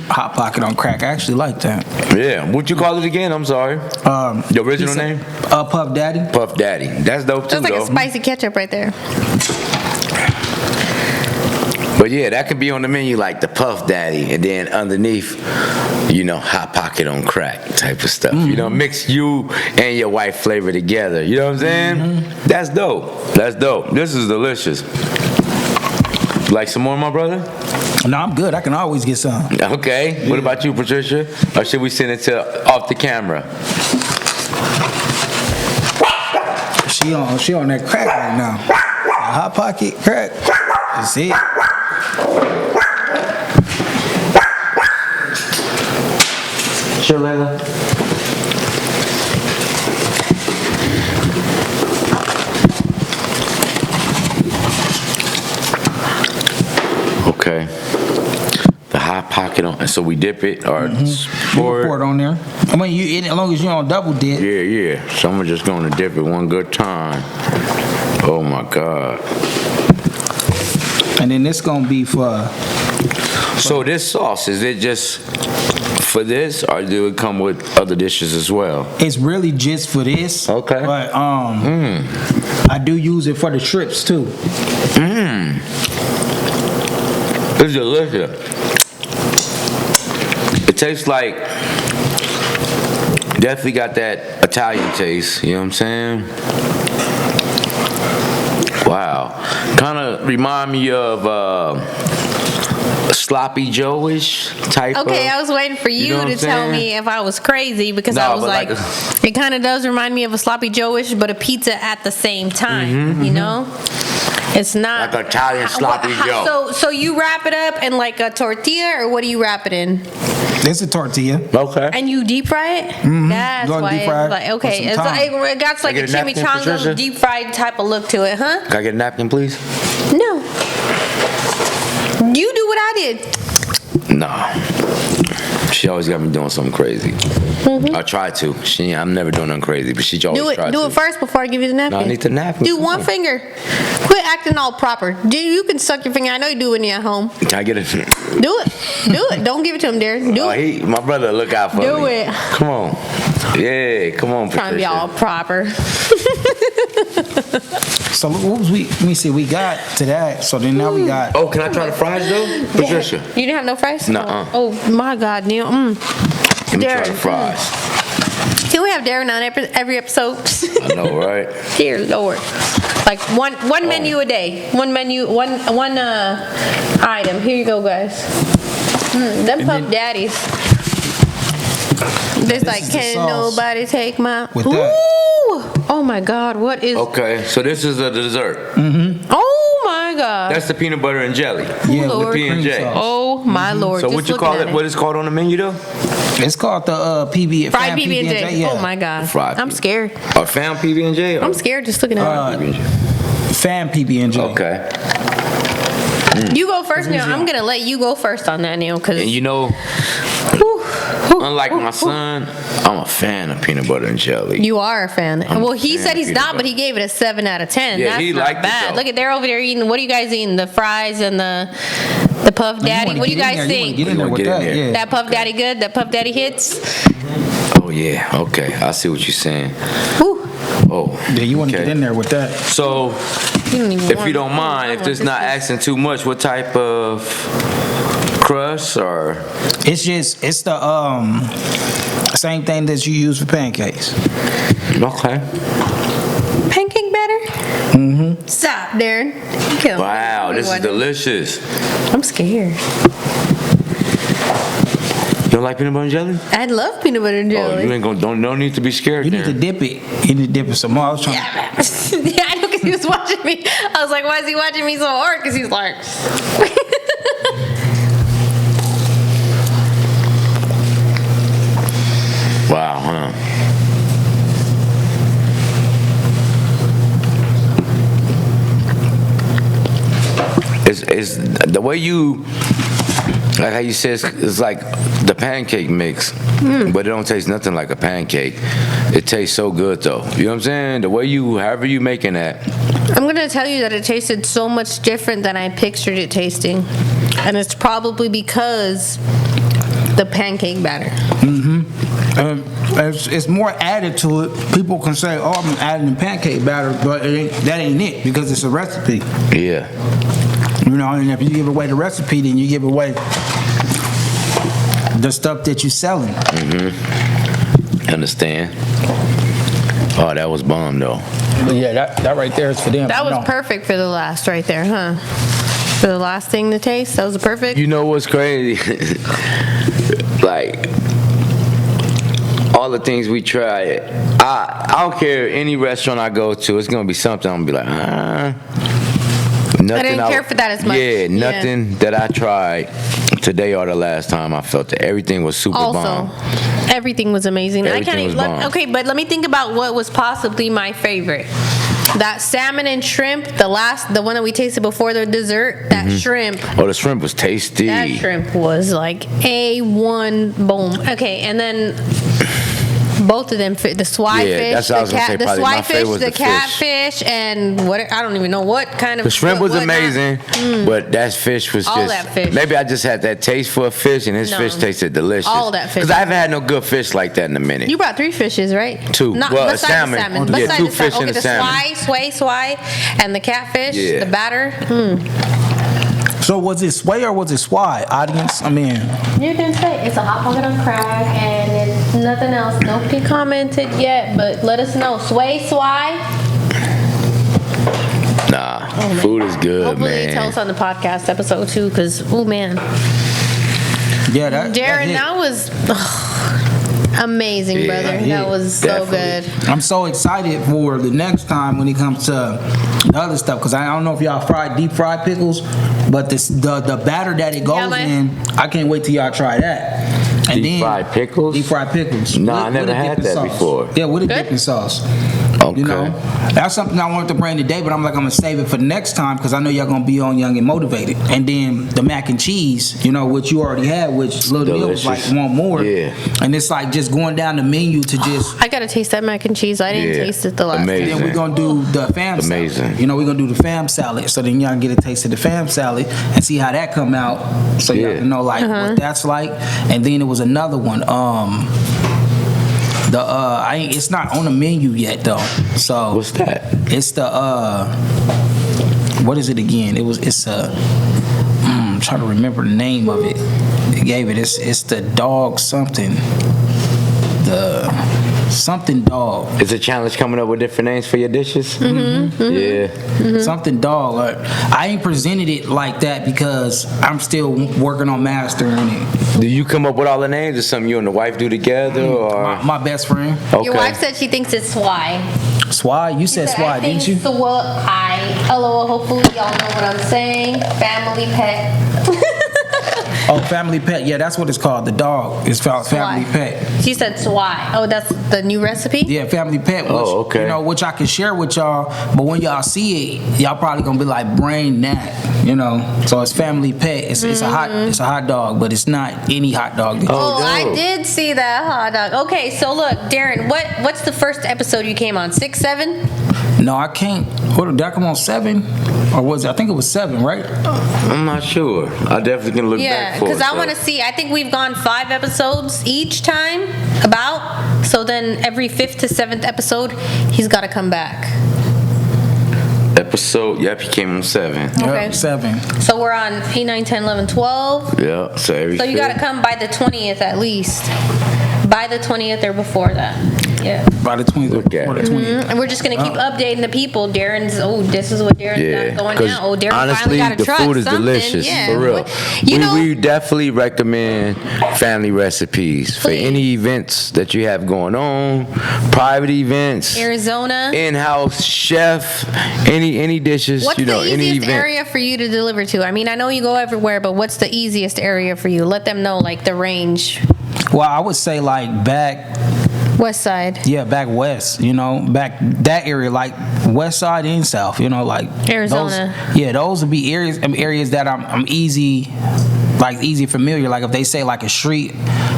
Hot pocket on crack. I actually like that. Yeah. What'd you call it again? I'm sorry. The original pizza- name? Puff Daddy. Puff Daddy. That's dope too, That's like though. a spicy ketchup right there. But yeah, that could be on the menu like the Puff Daddy, and then underneath, you know, hot pocket on crack type of stuff. You know, mix you and your wife flavor together. You know what I'm saying? That's dope. That's dope. This is delicious. Like some more, my brother? No, I'm good. I can always get some. Okay. What about you, Patricia? Or should we send it to off the camera? She on that crack right now. That hot pocket crack. That's it. Sure, Layla. Okay. The hot pocket on, and so we dip it or You pour can pour it on there. I mean, as long as you don't double dip. Yeah, yeah. So I'm just gonna dip it one good time. Oh my God. And then this gonna be for. So this sauce, is it just for this, or do it come with other dishes as well? It's really just for this. Okay. But I do use it for the strips too. It's delicious. It tastes like, definitely got that Italian taste, you know what I'm saying? Wow. Kind of remind me of sloppy Joe-ish type. Okay, I was waiting for you know what to I'm tell saying? me if I was crazy because No, I was but like, like it kind of does remind me of a sloppy Joe-ish, but a pizza at the same time. You know, it's not Like Italian sloppy Joe. So you wrap it up in like a tortilla, or what do you wrap it in? It's a tortilla. Okay. And you deep fry it? That's Go why deep fry it it's like, for okay, some it's time. like, it got like Can I a get a napkin, chimichanga Patricia? deep fried type of look to it, huh? Can I get a napkin, please? No. You do what I did. Nah. She always got me doing something crazy. I try to. I'm never doing nothing crazy, but she always Do tries it. to. Do it first before I give you the napkin. No, I need the napkin. Do Come one on. finger. Quit acting all proper. You can suck your finger. I know you do when you're at home. Can I get it? Do it. Do it. Don't give it to him, Darren. Do it. My brother, look out for me. Do it. Come on. Yeah, come on, Trying to be all Patricia. proper. So what was we? Let me see. We got to that. So then now we got. Oh, can I try the fries though, Patricia? You didn't have no fries? Nuh-uh. Oh my God, Neil. Let me try the Darren. fries. Can we have Darren on every episode? I know, right? Dear Lord. Like one menu a day. One menu, one item. Here you go, guys. Them Puff Daddies. There's like, is the can sauce. nobody take my... With Ooh! that. Oh my God, what is... Okay, so this is the dessert. Oh my God. That's the peanut butter and jelly. Yeah, Lord. with P&J. cream sauce. Oh my Lord. So just what you looking call at it? What is called on the menu though? It's called the PB. Fried fam PB&J. Yeah. Oh my God. Fried I'm PB. scared. Or found PB&J? I'm scared just looking at it. Fam PB&J. Okay. You go first, Neil. I'm going to let you go first on that, Neil, because... And you know, unlike my son, I'm a fan of peanut butter and jelly. You are a fan. I'm Well, a he fan said of he's peanut not, but butter. he gave it a 7 out of 10. Yeah, That's he not liked it, bad. though. Look at, they're over there eating. What are you guys eating? The fries and the Puff Daddy. What do you guys think? Get in there with Get in that. there. Yeah. That Puff Daddy good? That Puff Daddy hits? Oh yeah, okay. I see what you're saying. Whew. Oh. Yeah, you want to okay. get in there with that. So, You don't even if want you don't it. mind, I if want it's this not piece. asking too much, what type of crust or? It's the same thing that you use for pancakes. Okay. Pancake batter? Mm-hmm. Stop, Darren. You killing me. Wow, this is What? delicious. I'm scared. You don't like peanut butter and jelly? I love peanut butter and Oh, jelly. you ain't gonna don't need to be scared. You need to then. dip it. You need to dip it some more. I was trying. Yeah, I know, because he was watching me. I was like, why is he watching me so hard? Because he's like... Wow, huh? It's the way you, like how you said, it's like the pancake mix, but it don't taste nothing like a pancake. It tastes so good though. You know what I'm saying? The way you, however you making that. I'm going to tell you that it tasted so much different than I pictured it tasting. And it's probably because the pancake batter. It's more added to it. People can say, "Oh, I'm adding the pancake batter," but that ain't it because it's a recipe. Yeah. You know, and if you give away the recipe, then you give away the stuff that you're selling. Understand? Oh, that was bomb though. But yeah, that right there is for them. That was No. perfect for the last right there, huh? For the last thing to taste, that was perfect. You know what's crazy? Like all the things we try, I don't care any restaurant I go to, it's gonna be something I'm gonna be like, Nothing I didn't care for that as much. Yeah, nothing that I tried today or the last time I felt it. Everything was super Also, bomb. everything was amazing. Everything was bomb. Okay, but let me think about what was possibly my favorite. That salmon and shrimp, the one that we tasted before the dessert, that shrimp. Oh, the shrimp was tasty. That shrimp was like A1 boom. Okay, and then both of them, the swai Yeah, fish, that's what I was gonna say, the probably swai my favorite fish, was the the fish. catfish, and what I don't even know what kind of. The shrimp was what not. amazing, but that fish was All just. that fish. Maybe I just had that taste for a fish, and his No. fish tasted delicious. All that fish. Because I haven't had no good fish like that in a minute. You brought 3 fishes, right? Two. Not, Well, a besides salmon. The salmon. Yeah, Besides 2 the salmon. fish and Okay, a salmon. the swai, and the catfish, Yeah. the batter. So was it sway or was it swai, audience? I mean, You didn't say it's a hot pocket on crack, and it's nothing else. Nobody commented yet, but let us know. Sway, swai. Nah. Oh, man. Food is good, Hopefully man. they tell us on the podcast episode too, because oh man, Yeah, that Darren, hit. that was amazing, Yeah, brother. yeah, That was so definitely. good. I'm so excited for the next time when it comes to the other stuff, because I don't know if y'all deep fried pickles, but the batter that it goes Yeah, man. in, I can't wait till y'all try that. And Deep fried pickles? Deep fried pickles. No, I never a had dipping that sauce. before. Yeah, with a Good? dipping sauce. Okay. You know, that's something I wanted to bring today, but I'm gonna save it for next time because I know y'all gonna be on Young and Motivated. And then the mac and cheese, you know, which you already had, which Lil Neil was like, Delicious. want more. Yeah. And it's like just going down the menu to just. I gotta taste that mac and cheese. I didn't Yeah. taste it the last Amazing. time. Then we're gonna do the fam Amazing. salad. You know, we're gonna do the fam salad. So then y'all can get a taste of the fam salad and see how that come out. So y'all Yeah. can know like what that's like. And then it was another one. It's not on the menu yet though. So What's that? it's the what is it again? It's I'm trying to remember the name of it. It gave it. It's the dog something. The something dog. Is a challenge coming up with different names for your dishes? Yeah. Something dog. I ain't presented it like that because I'm still working on mastering it. Do you come up with all the names, or something you and the wife do together, or? My best friend, Okay. Your wife said she thinks it's Swy. Swai. You said Swai, didn't you? LOL, hopefully y'all know what I'm saying. Family pet. Oh, family pet. Yeah, that's what it's called. The dog. It's called family Swy. pet. She said Swy. Oh, that's the new recipe? Yeah, family pet. Which, Oh, okay. You know, which I can share with y'all, but when y'all see it, y'all probably gonna be like, brain that. You know, so it's family pet. It's a hot dog, but it's not any hot dog. Oh, I dope. did see that hot dog. Okay, so look, Darren, what's the first episode you came on? 6, 7? No, I can't. What did that come on 7? Or was it? I think it was 7, right? I'm not sure. I definitely can look Yeah, back for it. because I want to see. I think we've gone 5 episodes each time, about. So then every 5th to 7th episode, he's got to come back. Episode, yep, he came on 7. Okay. Yep, 7. So we're on 8, 9, 10, 11, 12. Yeah, so every So you got to fifth. come by the 20th at least. By the 20th or before that. Yeah. By the 20th. Look at or the it. 20th. And we're just going to keep updating the people. This is what Darren's Yeah, got going 'cause now. Oh, Darren honestly, finally got a the truck. food is something. delicious, Yeah. for real. You know, We definitely recommend family recipes for Please. any events that you have going on, private events, Arizona. in-house chef, any dishes, What's you know, the any easiest event. area for you to deliver to? I mean, I know you go everywhere, but what's the easiest area for you? Let them know, like, the range. Well, I would say like back West side. back west, you know, back that area, like west side and south, you know, like Arizona. Those would be areas that I'm easy familiar. Like if they say like a street,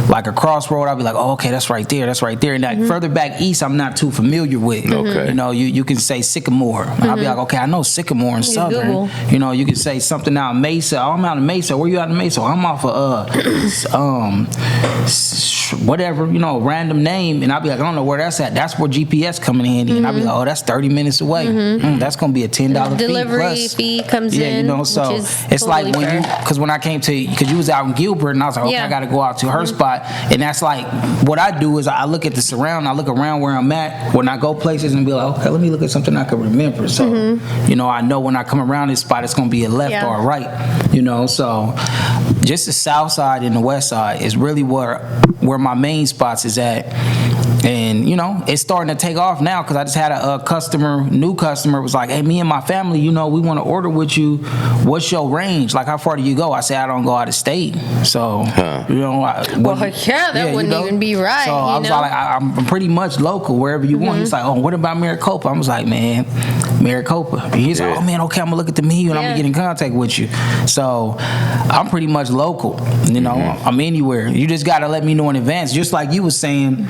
like a crossroad, I'll be like, oh, okay, that's right there. And that further back east, I'm not too familiar with. Okay. You know, you can say Sycamore. I'll be like, okay, I know Sycamore in Southern. Google. You know, you can say something out in Mesa. Oh, I'm out in Mesa. Where you out in Mesa? I'm off of whatever, you know, random name, and I'll be like, I don't know where that's at. That's where GPS come in handy, and I'll be like, oh, that's 30 minutes away. That's gonna be a $10 Delivery fee plus. fee comes Yeah, in. you know, so which is it's like totally when fair. because when I came to, because you was out in Gilbert, and I was like, okay, Yeah. I got to go out to her spot, and that's like what I do is I look at the surround, I look around where I'm at when I go places, and be like, okay, let me look at something I can remember. So you know, I know when I come around this spot, it's gonna be a left Yeah. or a right. You know, so just the south side and the west side is really where my main spots is at. And you know, it's starting to take off now because I just had a new customer was like, hey, me and my family, you know, we want to order with you. What's your range? Like, how far do you go? I say I don't go out of state. So you know, That wouldn't even be right. So I was like, I'm pretty much local wherever you want. He's like, oh, what about Maricopa? I was like, man, Maricopa. And he's like, oh man, okay, I'm gonna look at the menu and I'm gonna get in contact with you. So I'm pretty much local. You know, I'm anywhere. You just gotta let me know in advance. Just like you was saying,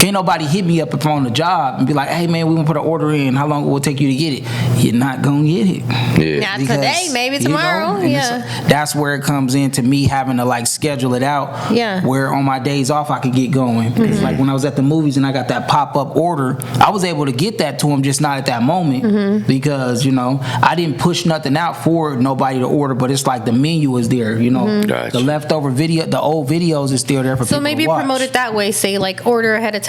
can't nobody hit me up if I'm on the job and be like, hey man, we gonna put an order in. How long will it take you to get it? You're not gonna get it. Yeah. Not today, maybe tomorrow. and Yeah. that's where it comes into me having to like schedule it out. Yeah. Where on my days off I could get going. Because like when I was at the movies and I got that pop-up order, I was able to get that to him, just not at that moment. Because, you know, I didn't push nothing out for nobody to order, but it's like the menu is there, you know. Gotcha. The leftover video, the old videos is still there for So people maybe to watch. promote it that way. Say like order ahead of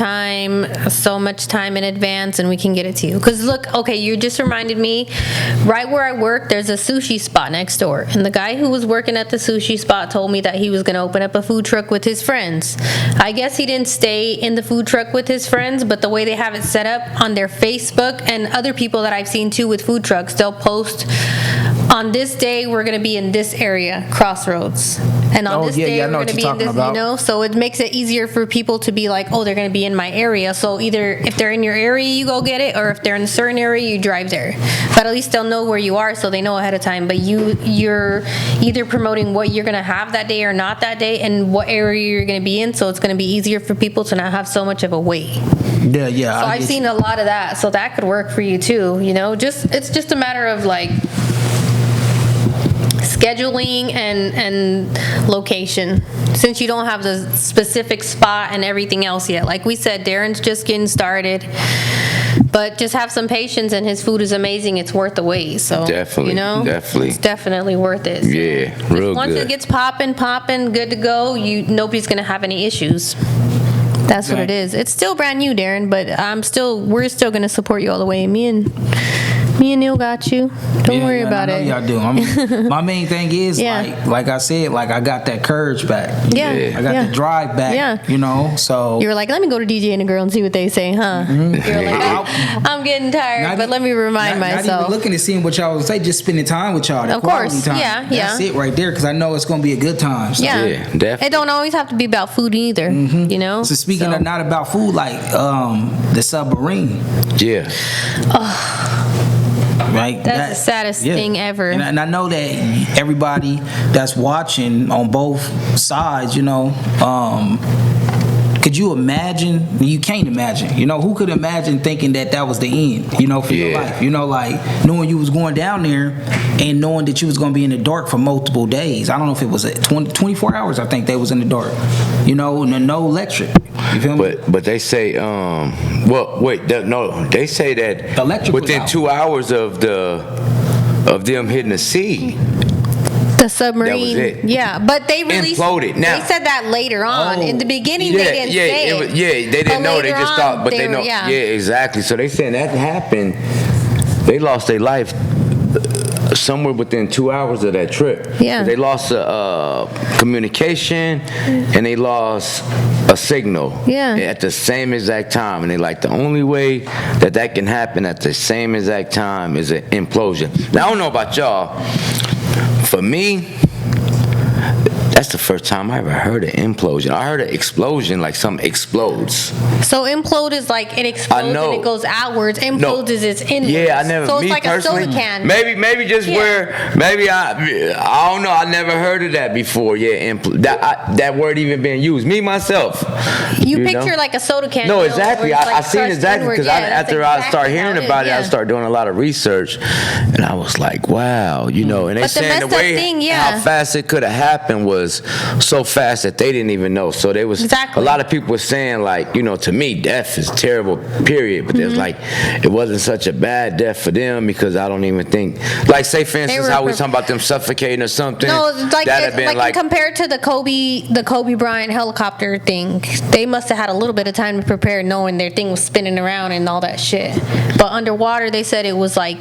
so much time in advance, and we can get it to you. Because look, okay, you just reminded me, right where I work, there's a sushi spot next door. And the guy who was working at the sushi spot told me that he was going to open up a food truck with his friends. I guess he didn't stay in the food truck with his friends, but the way they have it set up on their Facebook, and other people that I've seen too with food trucks, they'll post, on this day we're going to be in this area, Crossroads, and on this day we're going to be in this, you know, so it makes it easier for people to be like, oh, they're going to be in my area, so either if they're in your area you go get it, or if they're in a certain area you drive there, but at least they'll know where you are, so they know ahead of time. But you're either promoting what you're going to have that day or not that day, and what area you're going to be in, so it's going to be easier for people to not have so much of a wait. Yeah. So I've seen a lot of that, so that could work for you too, you know. It's just a matter of like scheduling and location, since you don't have the specific spot and everything else yet. Like we said, Darren's just getting started, but just have some patience, and his food is amazing. It's worth the wait. So definitely, you know, definitely, it's definitely worth it. So yeah, real once good. it gets popping, good to go, nobody's gonna have any issues. That's what it is. It's still brand new, Darren, but we're still gonna support you all the way. Me and Neil got you. Don't worry about it. Y'all do. My main thing is like I said, like I got that courage back. Yeah. I got the drive back. Yeah. You know, so you were like, let me go to DJ and the Girl and see what they say, huh? Mm-hmm. You're like, I'm getting tired, but let me remind myself. Not even looking to see what y'all would say, just spending time with y'all. Of course, time. yeah. That's it right there, because I know it's gonna be a good time. So. Yeah, definitely. It don't always have to be about food either. You know. So speaking of not about food, like the submarine. Yeah. Right? That's the saddest thing ever. And I know that everybody that's watching on both sides, you know, could you imagine? You can't imagine. You know, who could imagine thinking that was the end, you know, for your life? You know, like knowing you was going down there and knowing that you was going to be in the dark for multiple days. I don't know if it was 24 hours, I think they was in the dark. You know, no electric. You feel me? But they say, they say that electric within 2 hours of them hitting the sea, the submarine, that was it. Yeah, but they released. Imploded. Now, they said that later on. In the beginning, they didn't say it. They didn't know. They just thought, but they know. Yeah, exactly. So they saying that happened. They lost their life somewhere within 2 hours of that trip. Yeah. They lost communication and they lost a signal. Yeah. At the same exact time. And they like, the only way that can happen at the same exact time is an implosion. Now I don't know about y'all. For me, that's the first time I ever heard an implosion. I heard an explosion, like something explodes. So implode is like it explodes and it goes outwards. Implodes is it's inwards. Yeah, I never. So it's me like personally, a soda can. Maybe just where. Maybe I don't know. I never heard of that before. Yeah, that word even being used. Me myself. You picture like a soda can. No, exactly. I seen exactly because after I started hearing about it, I started doing a lot of research, and I was like, wow, you know. And they saying the way how fast it could have happened was so fast that they didn't even know. So there was a lot of people were saying, like, you know, to me, death is terrible, period. But there's like, it wasn't such a bad death for them because I don't even think, like, say for instance, how we talking about them suffocating or something. No, like, that'd have been like compared to the Kobe Bryant helicopter thing, they must have had a little bit of time to prepare, knowing their thing was spinning around and all that shit. But underwater, they said it was like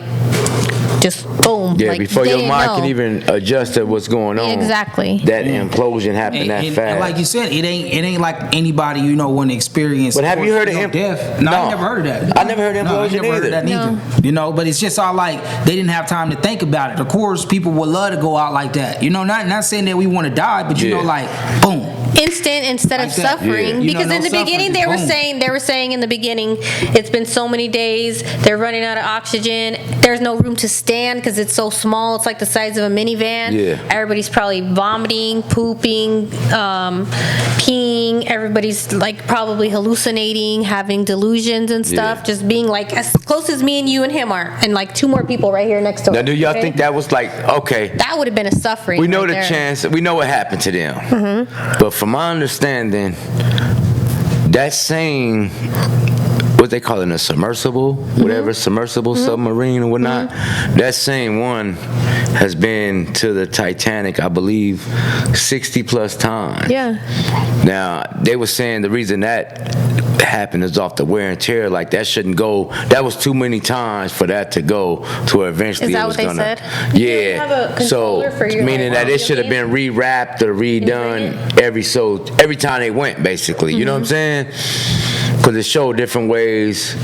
just boom. Yeah, like, before your mind can even adjust to what's going on. Exactly. That implosion happened that fast. And like you said, it ain't like anybody wouldn't experience. But have you heard of death? No, I never heard of that. I never heard of implosion I never heard of that either. You know, but it's just all like they didn't have time to think about it. Of course, people would love to go out like that. You know, not saying that we want to die, but you know, like boom. Instant instead of suffering, because in the beginning they were saying in the beginning it's been so many days, they're running out of oxygen, there's no room to stand because it's so small, it's like the size of a minivan. Everybody's probably vomiting, pooping, peeing, everybody's like probably hallucinating, having delusions and stuff, just being like as close as me and you and him are, and like two more people right here next to us. Now, do y'all think that was like, okay, that would have been a suffering? We know the chance, we know what happened to them, but from my understanding, that same what they call it, a submersible, whatever, submersible submarine or whatnot. That same one has been to the Titanic, I believe, 60 plus times. Yeah. Now, they were saying the reason that happened is off the wear and tear. Like, that shouldn't go. That was too many times for that to go to where eventually Is that it was what they gonna. said? You Yeah. have a controller for your, meaning like, that it should have been rewrapped or redone every time they went, basically. You know what I'm saying? Because it showed different ways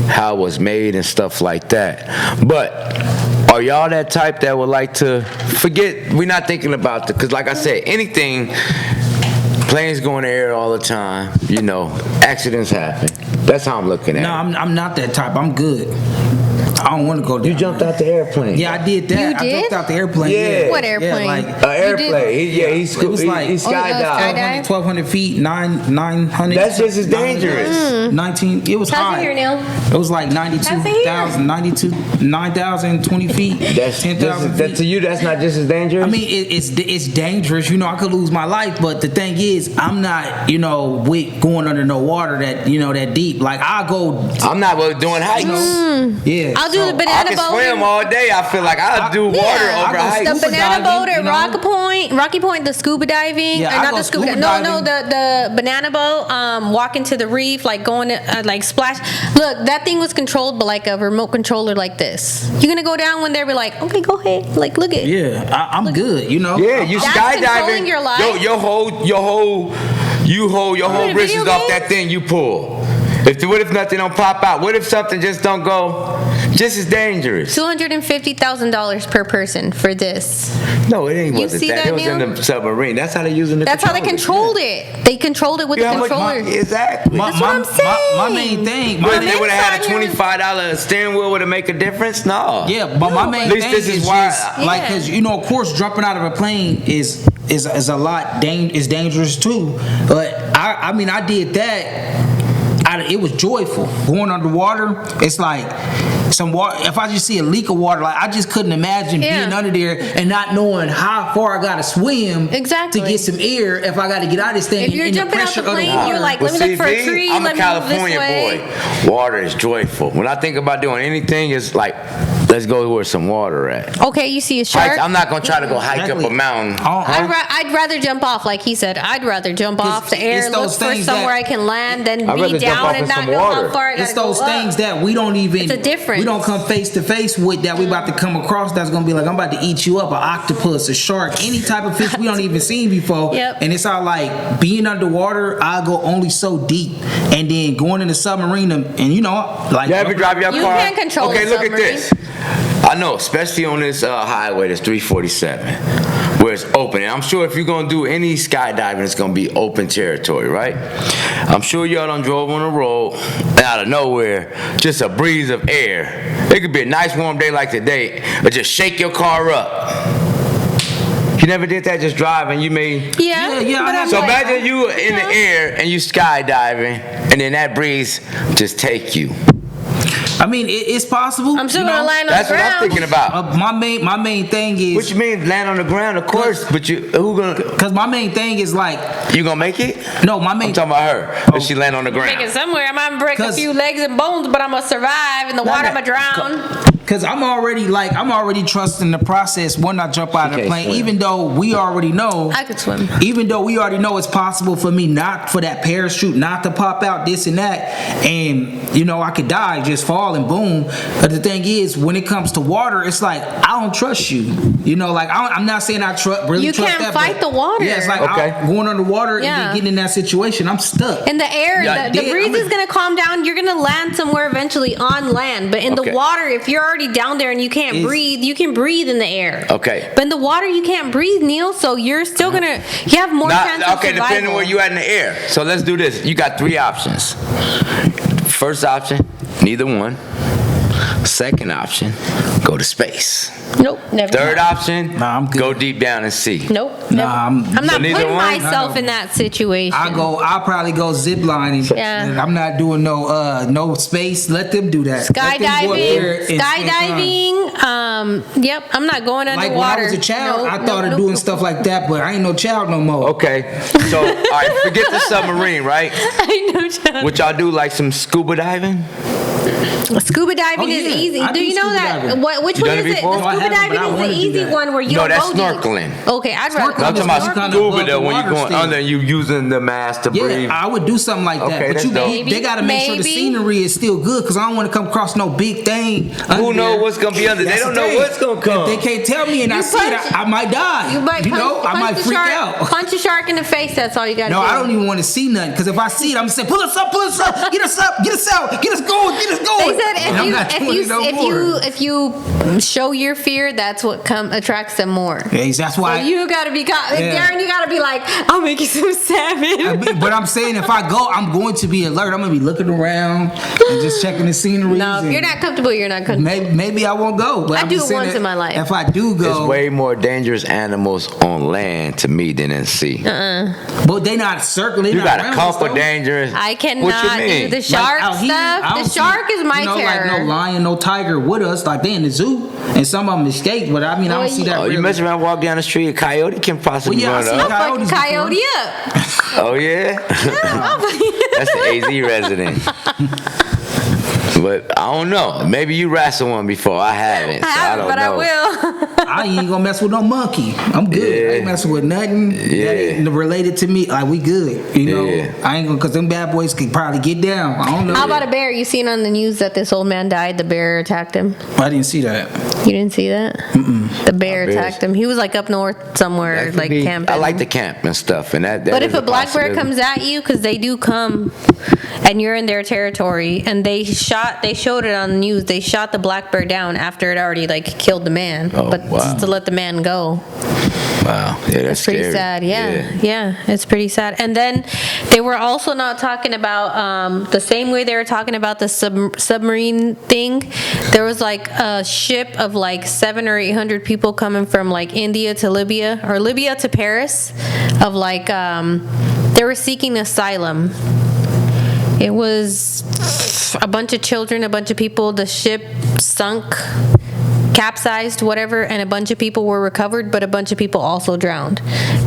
how it was made and stuff like that. But are y'all that type that would like to forget? We're not thinking about because, like I said, anything. Planes go in the air all the time. You know, accidents happen. That's how I'm looking at No, it. I'm not that type. I'm good. I don't want to go down. You jumped out the airplane. Yeah, I did that. You I did? jumped out the airplane. Yeah. What airplane? Yeah, like An airplane. He it was like he skydived. skydive? 1,200 feet, 900. That's just as dangerous. 19. It was How's high. it here, Neil? It was like 92,000, 9,020 feet. That's 10,000 that feet. to you. That's not just as dangerous. I mean, it's dangerous. You know, I could lose my life, but the thing is, I'm not, with going under no water that that deep. Like I go. I'm not doing hikes. Yeah. I'll do so- the I banana can boat. swim all day. I feel like I'll do water I over go hikes. The scuba banana diving, boat at Rocky Point, the scuba diving, Yeah, or I not go the scuba. scuba No, diving. the banana boat. Walking to the reef, like going to like splash. Look, that thing was controlled, but like a remote controller, like this. You're gonna go down when they're like, okay, go ahead, like look at. Yeah, I'm good. Yeah, you That's skydiving. controlling your life? Your whole a wrists video is off game? that thing you pull. What if nothing don't pop out? What if something just don't go? Just as dangerous. $250,000 per person for this. No, it ain't. You Wasn't see that? that, It was in Neil? the submarine. That's how they using the. That's how they controllers. controlled it. They controlled it with Yeah, the how much controller. exactly. That's what I'm saying. My main thing. But My if they main, would have had a inside $25 steering wheel, would it make a difference? No. yeah, but my main At least thing this is is why- just like Yeah. because of course jumping out of a plane is a lot is dangerous too. But I mean I did that. It was joyful going underwater. It's like some water. If I just see a leak of water, like I just couldn't imagine being under there and not knowing how far I got to swim Exactly. to get some air. If I got to get out of this thing, If you're in the jumping out pressure the of plane, water. you're like, Well, let me look for a see, tree. I'm let a me move this California way. boy. Water is joyful. When I think about doing anything, it's like, let's go where some water at. Okay, you see a shark. Hikes, I'm not gonna try to go hike Exactly. up a mountain. Oh, I'd rather jump off, like he said. I'd rather jump off the air, it's look those for things somewhere that- I can land, then I'd be rather jump down off and in not some know water. how far I gotta It's those go up. things that we don't even. It's a difference. We don't come face to face with that we about to come across. That's gonna be like I'm about to eat you up, an octopus, a shark, any type of fish we don't even seen before. Yep. And it's all like being underwater. I go only so deep, and then going in the submarine, and like You ever drive your You car? can't control Okay, the look at submarine. this. I know, especially on this highway, that's 347, where it's open. And I'm sure if you're gonna do any skydiving, it's gonna be open territory, right? I'm sure y'all done drove on the road, and out of nowhere, just a breeze of air. It could be a nice warm day like today, or just shake your car up. You never did that, just driving. You may. Yeah, Yeah, but I I'm So like, imagine you in the air and you skydiving, and then that breeze just take you. I mean, it's possible. I'm still you gonna know? land on That's the what ground. I'm thinking about. My main thing is What you mean land on the ground? Of course, but who gonna? because my main thing is like You gonna make it? no, my main I'm talking about her. If she land on the Make it ground. somewhere. I might break a 'Cause- few legs and bones, but I'm gonna survive in the water. I'm gonna drown. Because I'm already trusting the process when I jump out of the can't plane, swim. even though we already know. I could swim. Even though we already know it's possible for me not for that parachute not to pop out this and that, and I could die, just fall and boom. But the thing is, when it comes to water, it's like I don't trust you. I'm not saying I really You trust can't that. fight but the water. Yeah, it's like Okay. I'm going underwater and Yeah. then getting in that situation. I'm stuck. In the air, Yeah, the yeah, breeze I'm is gonna calm down. You're gonna land somewhere eventually on land. But in Okay. the water, if you're already down there and you can't breathe, you can breathe in the air. Okay. But in the water, you can't breathe, Neil. So you're still gonna. You have more chance of Okay, survival. depending on where you at in the air. So let's do this. You got 3 options. First option, neither one. Second option, go to space. Nope, never. Third option, Nah, I'm good. go deep down and sea. Nope. Nah, never. I'm not So neither putting one? myself in that situation. I'll probably go zip lining. Yeah. And I'm not doing no space. Let them do that. Let them go up there and spend time. Skydiving. Yep, I'm not going underwater. Like when I was a child, Nope, I thought of nope, doing nope. stuff like that, but I ain't no child no more. Okay, so all right, forget the submarine, right? I know, John. Would y'all do like some scuba diving? Scuba diving Oh, is yeah. easy. I Do do you know scuba that? diving. Which You one done is it it? before? The No, I scuba haven't, but I diving is wanna the do easy that. one where you No, don't that's go deep. snorkeling. Okay, I'd rather. Snorkeling No, I'm talking is about you kinda scuba above though, the when you're water going still. under, you using the mask to breathe. Yeah, I would do something like Okay, that. But that's dope. they gotta make sure the Maybe. scenery is still good, because I don't want to come across no big thing. Who know what's gonna be under? They That's don't the know thing. what's gonna come. If they can't tell me and I see it, I might die. You might I might the freak shark, out. Punch a shark in the face. That's all you got to No, do. I don't even want to see nothing, because if I see it, I'm gonna say, pull us up, get us up, get us out, get us going, get us going. They said And I'm not doing it no more. if you show your fear, that's what attracts them more. Yeah, that's why. So you gotta be, Yeah. Darren. You gotta be like, I'll make you some salmon. But I'm saying, if I go, I'm going to be alert. I'm gonna be looking around and just checking the scenery. No, if you're not comfortable, you're not comfortable. Maybe I won't go. But I I'm do just it saying once that in my life. If I do There's go, way more dangerous animals on land to me than in sea. but they not circling. You got a couple dangerous. I What cannot you do mean? the shark stuff. The shark is my terror. Like no lion, no tiger with us. Like they in the zoo, and some of them escaped. But I mean, I don't see that. Oh, you really. mess around, walk down the street, a coyote can possibly Well, yeah, I run see up. I'll fuck a coyotes before. coyote up. Oh yeah, that's the AZ resident. But I don't know. Maybe you wrestled one before. I haven't. So I don't but know. I will. I ain't gonna mess with no monkey. I'm good. I ain't Yeah. messing with nothing that Yeah. ain't related to me. Like we good, you know. Yeah. I ain't gonna, cause them bad boys could probably get down. I don't know. How about a bear? You seen on the news that this old man died? The bear attacked him. I didn't see that. You didn't see that? The bear Bears. attacked him. He was like up north That somewhere, could like be- camping. I like the camp and stuff, and that. But is if a black bear possibility. comes at you, because they do come, and you're in their territory, and they showed it on the news. They shot the black bear down after it already like killed the man, Oh, but wow. just to let the man go. Wow, yeah, that's Pretty scary. sad, yeah, it's pretty sad. And then they were also not talking about the same way they were talking about the submarine thing. There was like a ship of like 700 or 800 people coming from like India to Libya, or Libya to Paris, of like they were seeking asylum. It was a bunch of children, a bunch of people. The ship sunk, capsized, whatever, and a bunch of people were recovered, but a bunch of people also drowned.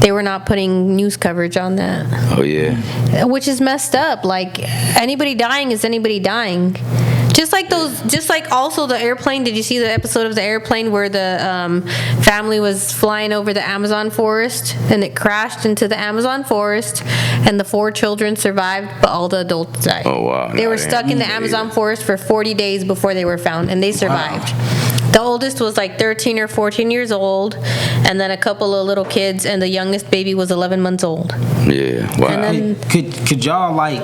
They were not putting news coverage on that, Oh yeah. which is messed up. Like, anybody dying is anybody dying. Just like also the airplane. Did you see the episode of the airplane where the family was flying over the Amazon forest and it crashed into the Amazon forest, and the 4 children survived, but all the adults died. Oh, wow. They No, were I stuck in the didn't Amazon forest for 40 days before they were found, and they survived. The oldest was like 13 or 14 years old, and then a couple of little kids, and the youngest baby was 11 months old. Yeah. Wow. And then- Could y'all like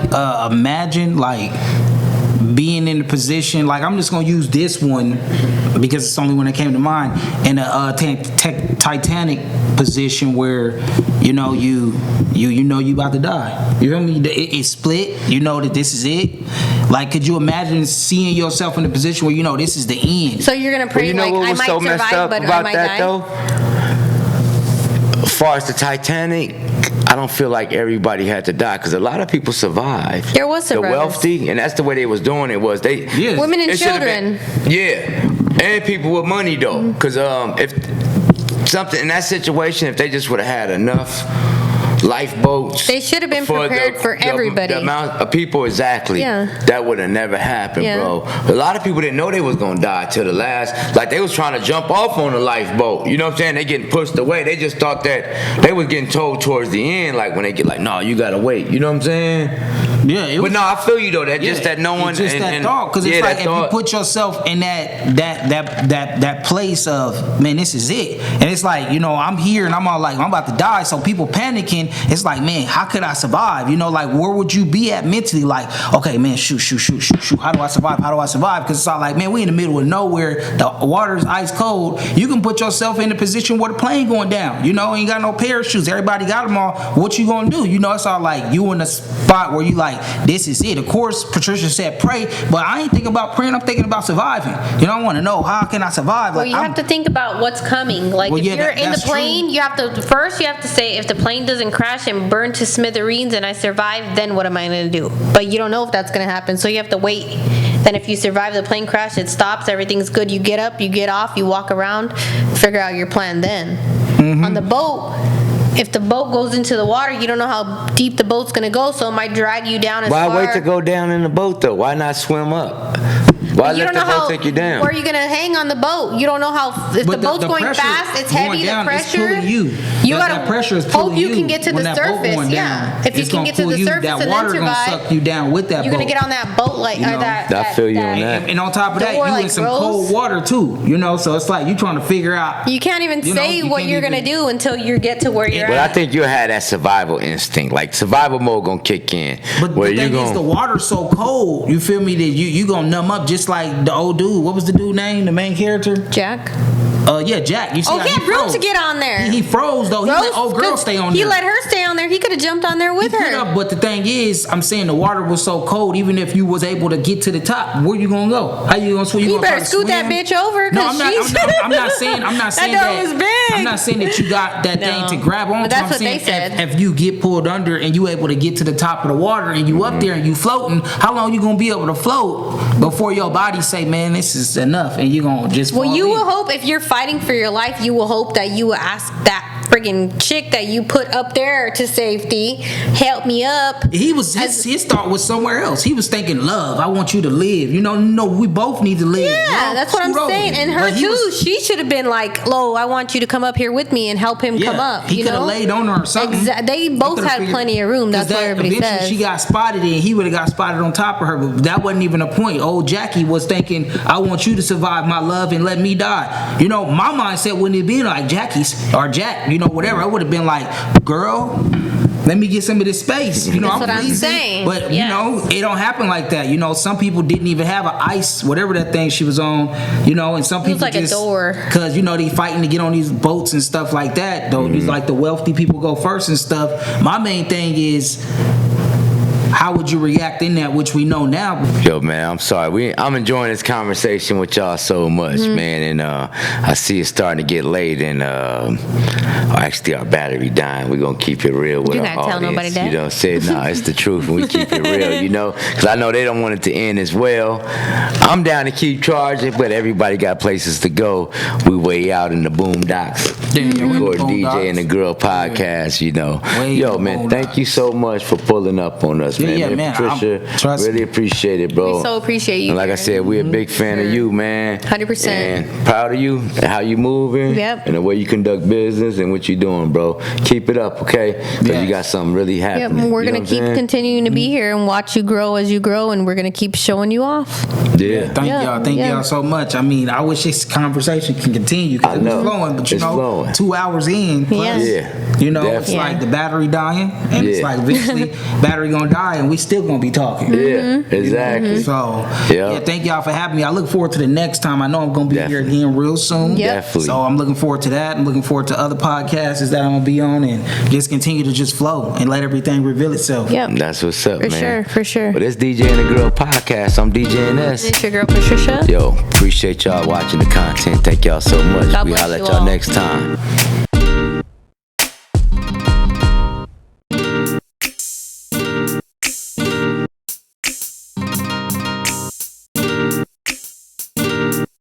imagine like being in the position, like I'm just gonna use this one because it's the only one that came to mind, in a Titanic position where you know you about to die. You feel me? It split. You know that this is it. Like, could you imagine seeing yourself in a position where you know this is the end? So you're gonna pray you know like, what I was might so messed survive, up but I about might that die? though? As far as the Titanic, I don't feel like everybody had to die, because a lot of people survived. There was the survivors. wealthy, and that's the way they was doing it. Was they? Yes. Women and It should've children. been- yeah, and people with money though, because if something in that situation, if they just would have had enough lifeboats, They should have been prepared for everybody. The amount of people, exactly. Yeah. That would have never happened, Yeah. bro. A lot of people didn't know they was gonna die till the last. Like, they was trying to jump off on the lifeboat. You know what I'm saying? They getting pushed away. They just thought that they was getting told towards the end, like when they get like, no, you gotta wait. You know what I'm saying? Yeah, it But was, no, I feel you though. That just that no one. It's just that thought, because it's yeah, like that if you thought. put yourself in that place of, man, this is it, and it's like, you know, I'm here and I'm all like, I'm about to die, so people panicking. It's like, man, how could I survive? You know, like, where would you be at mentally? Like, okay, man, shoot. How do I survive? Because it's all like, man, we in the middle of nowhere. The water's ice cold. You can put yourself in a position where the plane going down. You know, ain't got no parachutes. Everybody got them all. What you gonna do? You know, it's all like you in a spot where you like, like, this is it. Of course, Patricia said pray, but I ain't thinking about praying. I'm thinking about surviving. You know, I want to know, how can I survive? Well, Like, you have to think about what's coming. Like, Well, if yeah, you're in the that's plane, true. you have to say, if the plane doesn't crash and burn to smithereens and I survive, then what am I going to do? But you don't know if that's going to happen, so you have to wait. Then if you survive the plane crash, it stops, everything's good, you get up, you get off, you walk around, figure out your plan then. On the boat, if the boat goes into the water, you don't know how deep the boat's going to go, so it might drag you down as Why far. wait to go down in the boat though? Why not swim up? Why You let don't the know boat how, take you down? where are you going to hang on the boat? You don't know how, if But the boat's going pressure fast, it's going heavy, down, the it's pressure. pulling you. You That gotta pressure is hope pulling you can get to when the that boat surface. going Yeah, down, if you it's can gonna get to pull the you. surface That and water then gonna survive, suck you down with that you're boat. gonna get on that boat like, You or know? that. I feel you on that. And on top of that, door, you like, in some grows. cold water too. You know, so it's like you trying to figure out. You can't even You know, say you what can't you're gonna even- do until you get to where you're But I at. think you'll have that survival instinct. Like survival mode gonna kick in. But where the you thing is, the gonna water's so cold. You feel me? That you gonna numb up just like the old dude. What was the dude name? The main character? Jack. Yeah, Jack. You see Oh, how he had room froze? to get on there. He froze though. He Rose, let old girl 'cause stay on he there. let her stay on there. He could have jumped on there with He could her. have, but the thing is, I'm saying the water was so cold. Even if you was able to get to the top, where you gonna go? How you gonna swim? You gonna try better to scoot that swim? bitch over, No, 'cause I'm not. she's- I'm not saying. I'm not saying That that. dog was big. I'm not saying that you got that No. thing to grab on. But that's I'm what saying they said. If you get pulled under and you able to get to the top of the water and you up there and you floating, how long you gonna be able to float before your body say, man, this is enough, and you gonna just Well, fall you in? will hope, if you're fighting for your life, you will hope that you will ask that friggin' chick that you put up there to safety, help me up. He was his thought was somewhere else. He was thinking, love, I want you to live. You know, no, we both need to live. Yeah, Well, that's what I'm scoot over. saying. And her But he too, was- she should have been like, Lo, I want you to come up here with me and help him come up. He you could have know? laid on her or something. They both could've had figured- plenty of room. That's 'cause what everybody eventually says. she got spotted and he would have got spotted on top of her, but that wasn't even a point. Old Jackie was thinking, I want you to survive my love and let me die. You know, my mindset wouldn't have been like Jackie's or Jack, you know, whatever. I would have been like, girl, let me get some of this space. You know, That's what I'm pleasing. saying. But Yes. you know, it don't happen like that. You know, some people didn't even have an ice, whatever that thing she was on. You know, and some It was people like a just door. because you know they fighting to get on these boats and stuff like that. Though these like the wealthy people go first and stuff. My main thing is, how would you react in that, which we know now? Yo, man, I'm sorry. I'm enjoying this conversation with y'all so much, Mm-hmm. man. And I see it's starting to get late, and actually, our battery dying. We're gonna keep it real with You're our not telling audience. nobody that. You know, say no, it's the truth, and we keep it real. You know, because I know they don't want it to end as well. I'm down to keep charging, but everybody got places to go. We way out in the boondocks. Yeah, we in the Record DJ boondocks. and the Girl podcast. You know, Way in yo, the man, thank boondocks. you so much for pulling up on us, man. Yeah, man, Patricia, trust really me. appreciate it, bro. We so appreciate you, And like I Darren. said, we're a big fan of you, man. 100%. And proud of you and how you moving. Yep. And the way you conduct business and what you doing, bro. Keep it up, okay? Because Yes. you got something really Yep, happening. we're You know gonna what keep I'm saying? continuing to be here and watch you grow as you grow, and we're gonna keep showing you off. Yeah. Thank Yeah, y'all. Thank yeah. y'all so much. I mean, I wish this conversation can continue because I it was know. flowing, but you It's know, flowing. 2 hours in, plus, Yes. Yeah. you know, it's Definitely. like the battery dying, and it's Yeah. like eventually battery gonna die, and we still gonna be talking. Yeah, exactly. So Yeah. yeah, thank y'all for having me. I look forward to the next time. I know I'm gonna be here Definitely. again real soon. Yep. Definitely. So I'm looking forward to that. I'm looking forward to other podcasts that I'm gonna be on, and just continue to just flow and let everything reveal itself. Yep. That's what's up, For man. sure, for sure. But it's DJ and the Girl podcast. I'm DJ and S. It's your girl Patricia. Yo, appreciate y'all watching the content. Thank y'all so much. God We bless holla at you y'all all. next time.